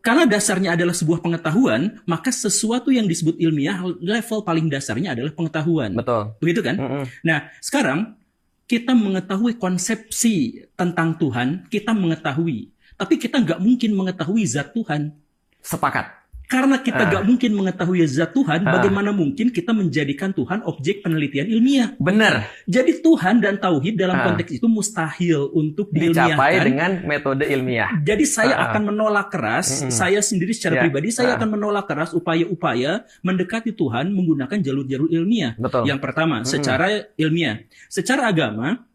karena dasarnya adalah sebuah pengetahuan, maka sesuatu yang disebut ilmiah level paling dasarnya adalah pengetahuan. Betul. Begitu kan? Nah, sekarang kita mengetahui konsepsi tentang Tuhan, kita mengetahui. Tapi kita nggak mungkin mengetahui zat Tuhan. Sepakat. Karena kita nggak mungkin mengetahui zat Tuhan, bagaimana mungkin kita menjadikan Tuhan objek penelitian ilmiah? Benar. Jadi Tuhan dan Tauhid dalam konteks itu mustahil untuk diilmiahkan. Dicapai dengan metode ilmiah. Jadi saya akan menolak keras, saya sendiri secara pribadi, saya akan menolak keras upaya-upaya mendekati Tuhan menggunakan jalur-jalur ilmiah. Betul. Yang pertama, secara ilmiah. Secara agama,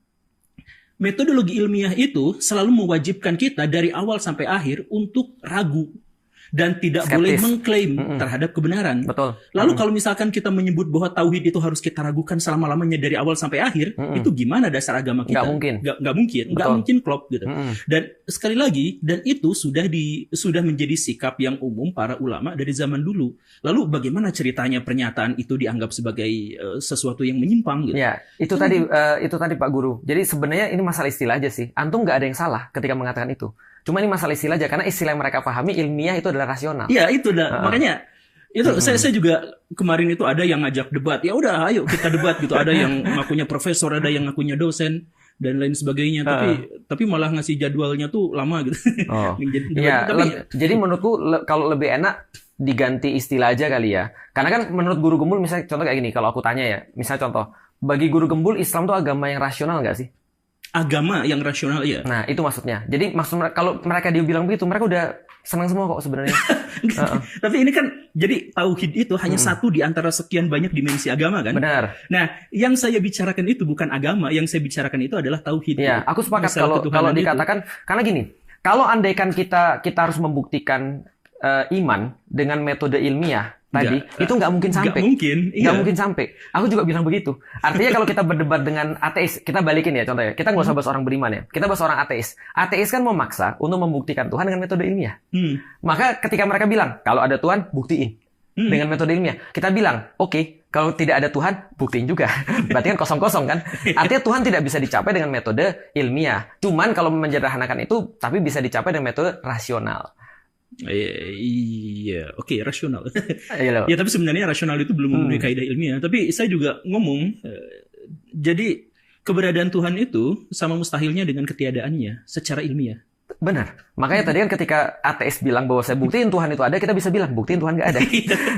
metodologi ilmiah itu selalu mewajibkan kita dari awal sampai akhir untuk ragu. Dan tidak boleh mengklaim terhadap kebenaran. Betul. Lalu kalau misalkan kita menyebut bahwa tauhid itu harus kita ragukan selama-lamanya dari awal sampai akhir, itu gimana dasar agama kita? Nggak mungkin. Nggak mungkin klop gitu. Dan sekali lagi, dan itu sudah menjadi sikap yang umum para ulama dari zaman dulu. Lalu bagaimana ceritanya pernyataan itu dianggap sebagai sesuatu yang menyimpang gitu? Ya, itu tadi Pak Guru. Jadi sebenarnya ini masalah istilah aja sih. Antum nggak ada yang salah ketika mengatakan itu. Cuma ini masalah istilah aja, karena istilah yang mereka pahami ilmiah itu adalah rasional. Iya, itu dah. Makanya itu saya juga kemarin itu ada yang ngajak debat. Ya udah, ayo kita debat gitu. Ada yang ngakunya profesor, ada yang ngakunya dosen dan lain sebagainya. Tapi malah ngasih jadwalnya tuh lama gitu. Jadi menurutku kalau lebih enak diganti istilah aja kali ya. Karena kan menurut Guru Gembul, misalnya contoh kayak gini, kalau aku tanya ya, misalnya contoh, bagi Guru Gembul Islam tuh agama yang rasional nggak sih? Agama yang rasional, ya. Nah, itu maksudnya. Jadi kalau mereka dibilang begitu, mereka udah senang semua kok sebenarnya. Tapi ini kan, jadi tauhid itu hanya satu di antara sekian banyak dimensi agama kan? Benar. Nah, yang saya bicarakan itu bukan agama, yang saya bicarakan itu adalah tauhid. Ya, aku sepakat kalau dikatakan, karena gini, kalau andaikan kita harus membuktikan iman dengan metode ilmiah, itu nggak mungkin sampai. Nggak mungkin sampai. Aku juga bilang begitu. Artinya kalau kita berdebat dengan ateis, kita balikin ya contohnya. Kita nggak usah bahas orang beriman ya. Kita bahas orang ateis. Ateis kan memaksa untuk membuktikan Tuhan dengan metode ilmiah. Maka ketika mereka bilang, kalau ada Tuhan, buktiin. Dengan metode ilmiah. Kita bilang, oke, kalau tidak ada Tuhan, buktiin juga. Berarti kan kosong-kosong kan. Artinya Tuhan tidak bisa dicapai dengan metode ilmiah. Cuman kalau menyederhanakan itu, tapi bisa dicapai dengan metode rasional. Iya, oke, rasional. Ya, tapi sebenarnya rasional itu belum memenuhi kaidah ilmiah. Tapi saya juga ngomong, jadi keberadaan Tuhan itu sama mustahilnya dengan ketiadaannya secara ilmiah. Benar. Makanya tadi kan ketika ateis bilang bahwa saya buktiin Tuhan itu ada, kita bisa bilang buktiin Tuhan nggak ada.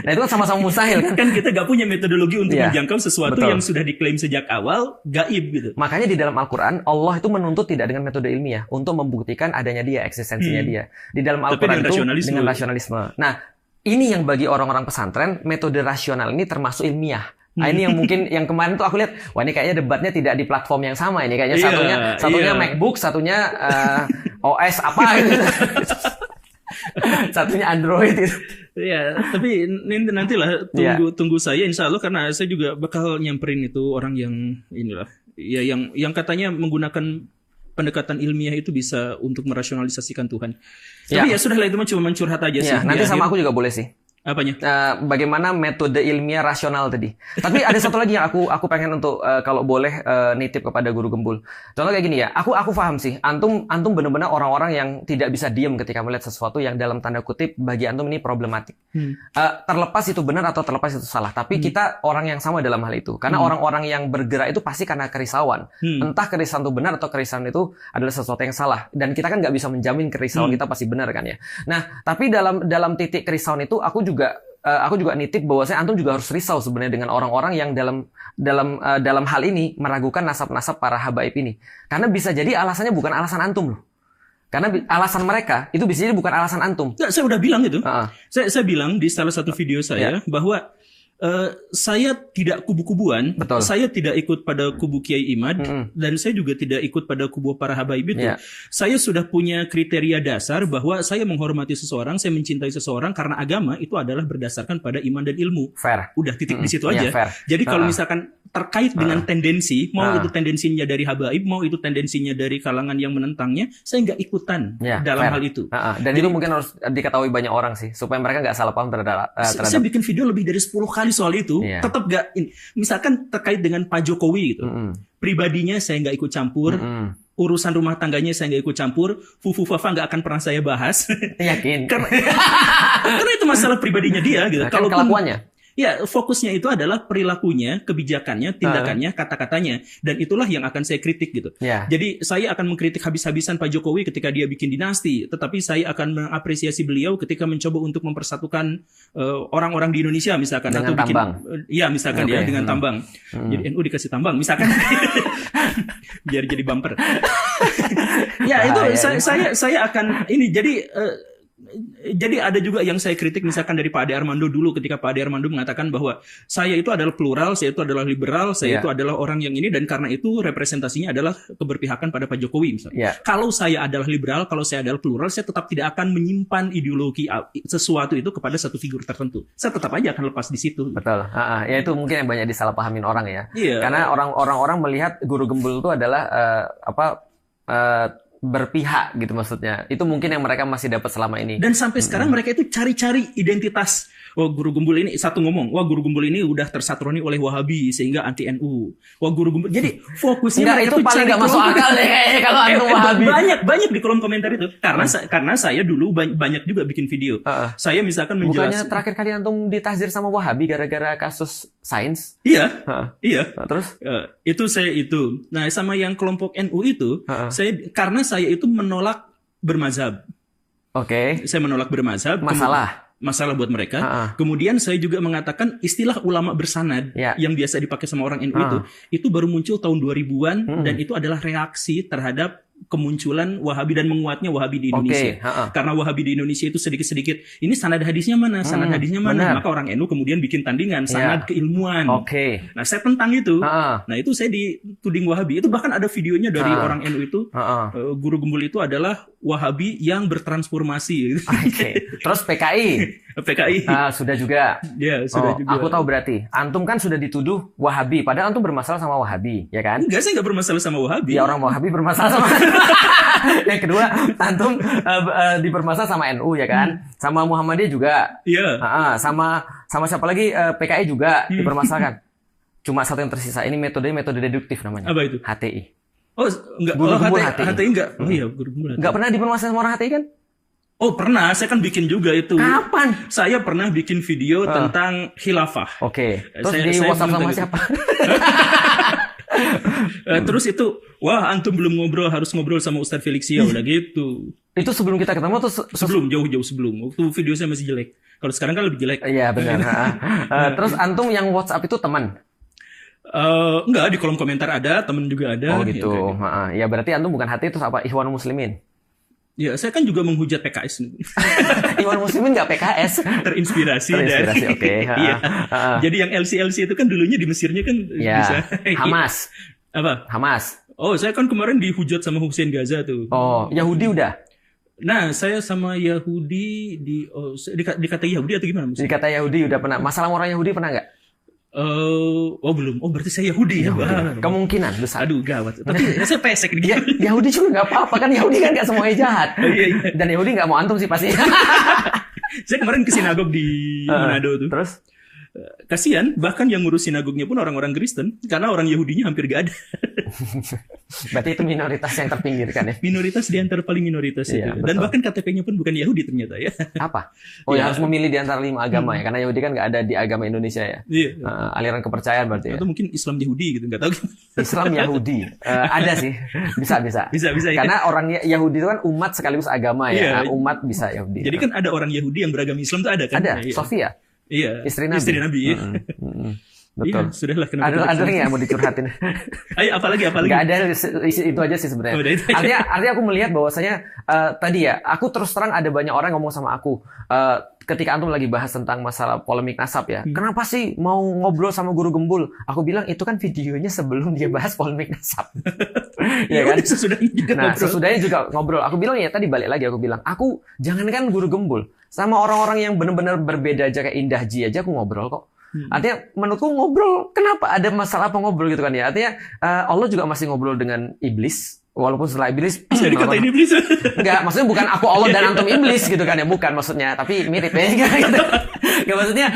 Nah itu kan sama-sama mustahil kan? Kan kita nggak punya metodologi untuk menjangkau sesuatu yang sudah diklaim sejak awal gaib gitu. Makanya di dalam Al-Quran Allah itu menuntut tidak dengan metode ilmiah untuk membuktikan adanya dia, eksistensinya dia. Di dalam Al-Quran itu dengan rasionalisme. Nah ini yang bagi orang-orang pesantren metode rasional ini termasuk ilmiah. Nah ini yang mungkin yang kemarin tuh aku lihat, wah ini kayaknya debatnya tidak di platform yang sama ini, kayaknya satunya MacBook, satunya OS apa gitu. Satunya Android gitu. Ya, tapi nantilah tunggu saya insya Allah, karena saya juga bakal nyamperin itu orang yang inilah ya yang katanya menggunakan pendekatan ilmiah itu bisa untuk merasionalisasikan Tuhan. Tapi ya sudahlah, itu cuma mencurhat aja sih. Nanti sama aku juga boleh sih. Apanya? Bagaimana metode ilmiah rasional tadi. Tapi ada satu lagi yang aku pengen untuk kalau boleh nitip kepada Guru Gembul. Contoh kayak gini ya. Aku paham sih. Antum benar-benar orang-orang yang tidak bisa diam ketika melihat sesuatu yang dalam tanda kutip bagi antum ini problematik. Terlepas itu benar atau terlepas itu salah. Tapi kita orang yang sama dalam hal itu. Karena orang-orang yang bergerak itu pasti karena kerisauan. Entah kerisauan itu benar atau kerisauan itu adalah sesuatu yang salah. Dan kita kan nggak bisa menjamin kerisauan kita pasti benar kan ya. Nah, tapi dalam titik kerisauan itu aku juga nitip bahwasanya antum juga harus risau sebenarnya dengan orang-orang yang dalam hal ini meragukan nasab-nasab para habaib ini. Karena bisa jadi alasannya bukan alasan antum loh. Karena alasan mereka itu bisa jadi bukan alasan antum. Saya udah bilang itu. Saya bilang di salah satu video saya bahwa Saya tidak kubu-kubuan, Betul. Saya tidak ikut pada kubu Kiai Imad, dan saya juga tidak ikut pada kubu para habaib itu. Saya sudah punya kriteria dasar bahwa saya menghormati seseorang, saya mencintai seseorang karena agama itu adalah berdasarkan pada iman dan ilmu. Fair. Udah titik di situ aja. Fair. Jadi kalau misalkan terkait dengan tendensi, mau itu tendensinya dari habaib, mau itu tendensinya dari kalangan yang menentangnya, saya nggak ikutan dalam hal itu. Dan jadi, itu mungkin harus diketahui banyak orang sih, supaya mereka nggak salah paham terhadap. Saya bikin video lebih dari 10 kali soal itu, tetap gak. Misalkan terkait dengan Pak Jokowi gitu, pribadinya saya nggak ikut campur, urusan rumah tangganya saya nggak ikut campur, Fufu Fafa nggak akan pernah saya bahas. Yakin? karena itu masalah pribadinya dia gitu. Kalau kelakuannya. Ya, fokusnya itu adalah perilakunya, kebijakannya, tindakannya, kata-katanya, dan itulah yang akan saya kritik gitu. Jadi saya akan mengkritik habis-habisan Pak Jokowi ketika dia bikin dinasti, tetapi saya akan mengapresiasi beliau ketika mencoba untuk mempersatukan orang-orang di Indonesia misalkan, dengan atau bikin tambang. Misalkan ya dengan tambang. Jadi NU dikasih tambang misalkan. Biar jadi bumper. Saya akan ini jadi ada juga yang saya kritik misalkan dari Pak Ade Armando dulu, ketika Pak Ade Armando mengatakan bahwa saya itu adalah plural, saya itu adalah liberal, saya itu adalah orang yang ini, dan karena itu representasinya adalah keberpihakan pada Pak Jokowi misalnya. Kalau saya adalah liberal, kalau saya adalah plural, saya tetap tidak akan menyimpan ideologi sesuatu itu kepada satu figur tertentu. Saya tetap aja akan lepas di situ. Betul. Ya itu mungkin yang banyak disalahpahamin orang ya. Karena orang-orang melihat guru gembul itu adalah berpihak gitu maksudnya. Itu mungkin yang mereka masih dapat selama ini. Dan sampai sekarang mereka itu cari-cari identitas. Wah, guru gembul ini wah guru gembul ini udah tersatroni oleh Wahabi sehingga anti NU. Wah, guru gembul. Jadi fokusnya mereka itu paling nggak masuk akal deh kayaknya kalau anti Wahabi. Banyak di kolom komentar itu. Karena saya dulu banyak juga bikin video. Saya misalkan menjelaskan. Bukannya terakhir kali antum ditahzir sama Wahabi gara-gara kasus sains? Iya. Terus? Itu. Nah, sama yang kelompok NU itu, karena saya itu menolak bermazhab. Oke. Saya menolak bermazhab. Masalah buat mereka. Kemudian saya juga mengatakan istilah ulama bersanad yang biasa dipakai sama orang NU itu baru muncul tahun 2000-an dan itu adalah reaksi terhadap kemunculan Wahabi dan menguatnya Wahabi di Indonesia. Karena Wahabi di Indonesia itu sedikit-sedikit ini sanad hadisnya mana, maka orang NU kemudian bikin tandingan sanad keilmuan. Nah, saya tentang itu. Nah, itu saya dituding Wahabi. Itu bahkan ada videonya dari orang NU itu. Guru gembul itu adalah Wahabi yang bertransformasi. Terus PKI. Sudah juga. Ya, sudah juga. Aku tahu berarti. Antum kan sudah dituduh Wahabi, padahal antum bermasalah sama Wahabi, ya kan? Enggak, saya enggak bermasalah sama Wahabi. Ya, orang Wahabi bermasalah sama yang kedua, antum dipermasalah sama NU, ya kan? Sama Muhammadiyah juga. Iya. Sama siapa lagi? PKI juga dipermasalahkan. Cuma satu yang tersisa. Ini metode deduktif namanya. Apa itu? HTI. Oh, enggak. Guru gembul HTI. HTI enggak. Oh iya, guru gembul HTI. Enggak pernah dipermasalahkan sama orang HTI kan? Oh, pernah. Saya kan bikin juga itu. Kapan? Saya pernah bikin video tentang khilafah. Terus di WhatsApp sama siapa? Terus itu, wah antum belum ngobrol, harus ngobrol sama Ustadz Felix ya, udah gitu. Itu sebelum kita ketemu atau sebelum? Jauh-jauh sebelum. Waktu video saya masih jelek. Kalau sekarang kan lebih jelek. Iya, benar. Terus antum yang WhatsApp itu teman? Enggak, di kolom komentar ada, teman juga ada. Oh gitu. Ya berarti antum bukan hati, terus apa? Ikhwanul Muslimin? Ya, saya kan juga menghujat PKS. Ikhwanul Muslimin nggak PKS? Terinspirasi dari. Oke. Iya. Jadi yang LC itu kan dulunya di Mesirnya kan bisa. Hamas. Apa? Hamas. Oh, saya kan kemarin dihujat sama Hussein Gaza tuh. Oh, Yahudi udah? Nah, saya sama Yahudi dikata Yahudi atau gimana? Dikata Yahudi udah pernah. Masalah orang Yahudi pernah nggak? Belum. Oh, berarti saya Yahudi ya? Kemungkinan besar. Aduh, gawat. Tapi saya pesek gitu. Yahudi juga nggak apa-apa kan? Yahudi kan nggak semuanya jahat. Iya. Dan Yahudi nggak mau antum sih pasti. Saya kemarin ke sinagog di Manado tuh. Terus? Kasian, bahkan yang ngurus sinagognya pun orang-orang Kristen, karena orang Yahudinya hampir gak ada. Berarti itu minoritas yang terpinggirkan ya? Minoritas di antara paling minoritas itu. Dan bahkan KTP-nya pun bukan Yahudi ternyata ya. Apa? Oh ya, harus memilih di antara 5 agama ya, karena Yahudi kan gak ada di agama Indonesia ya. Iya. Aliran kepercayaan berarti ya. Atau mungkin Islam Yahudi gitu, gak tahu. Islam Yahudi. Ada sih, bisa. Bisa karena orang Yahudi itu kan umat sekaligus agama ya. Umat bisa Yahudi. Jadi kan ada orang Yahudi yang beragama Islam tuh ada kan? Ada, Sofia. Iya, istri Nabi. Iya. Betul. Iya, sudahlah, kenapa Ada lagi yang mau dicurhatin? Ayo, apalagi? Nggak ada, itu aja sih sebenarnya. Artinya aku melihat bahwasanya tadi ya, aku terus terang ada banyak orang ngomong sama aku ketika antum lagi bahas tentang masalah polemik nasab ya. Kenapa sih mau ngobrol sama guru gembul? Aku bilang itu kan videonya sebelum dia bahas polemik nasab. Ya kan? Sesudahnya juga ngobrol. Aku bilang ya tadi balik lagi aku bilang, aku jangankan guru gembul, sama orang-orang yang benar-benar berbeda aja kayak Indah Ji aja aku ngobrol kok. Artinya menurutku ngobrol, kenapa ada masalah apa ngobrol gitu kan ya? Artinya Allah juga masih ngobrol dengan iblis. Walaupun setelah iblis dikatain iblis. Enggak, maksudnya bukan aku Allah dan antum iblis gitu kan ya, bukan maksudnya, tapi mirip ya gitu. Enggak, maksudnya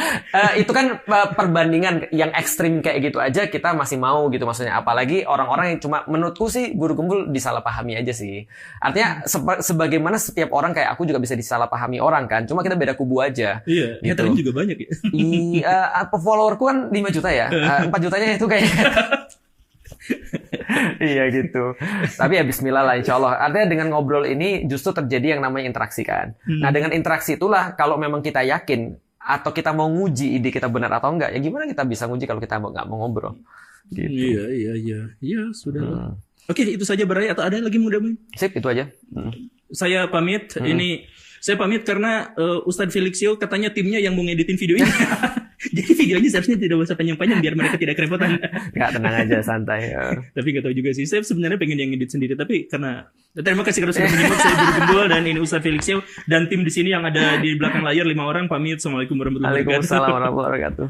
itu kan perbandingan yang ekstrim kayak gitu aja kita masih mau gitu maksudnya, apalagi orang-orang yang cuma menurutku sih guru gembul disalahpahami aja sih. Artinya sebagaimana setiap orang kayak aku juga bisa disalahpahami orang kan, cuma kita beda kubu aja. Iya, gitu. Haterin juga banyak ya. Followerku kan 5 juta ya. 4 jutanya itu kayak iya gitu. Tapi ya bismillah lah insya Allah. Artinya dengan ngobrol ini justru terjadi yang namanya interaksi kan. Nah dengan interaksi itulah kalau memang kita yakin atau kita mau nguji ide kita benar atau enggak, ya gimana kita bisa nguji kalau kita nggak mau ngobrol gitu. Iya sudah. Oke, itu saja Barai, atau ada lagi mudah-mudahan? Sip, itu aja. Saya pamit. Saya pamit karena Ustadz Felixio katanya timnya yang mau ngeditin video ini. Jadi videonya seharusnya tidak usah panjang-panjang biar mereka tidak kerepotan. Nggak, tenang aja, santai. Tapi nggak tahu juga sih. Saya sebenarnya pengen yang ngedit sendiri, tapi karena terima kasih karena sudah menyimak. Saya Guru Gembul dan ini Ustadz Felixio dan tim di sini yang ada di belakang layar 5 orang pamit. Assalamualaikum warahmatullahi wabarakatuh. Waalaikumsalam warahmatullahi wabarakatuh.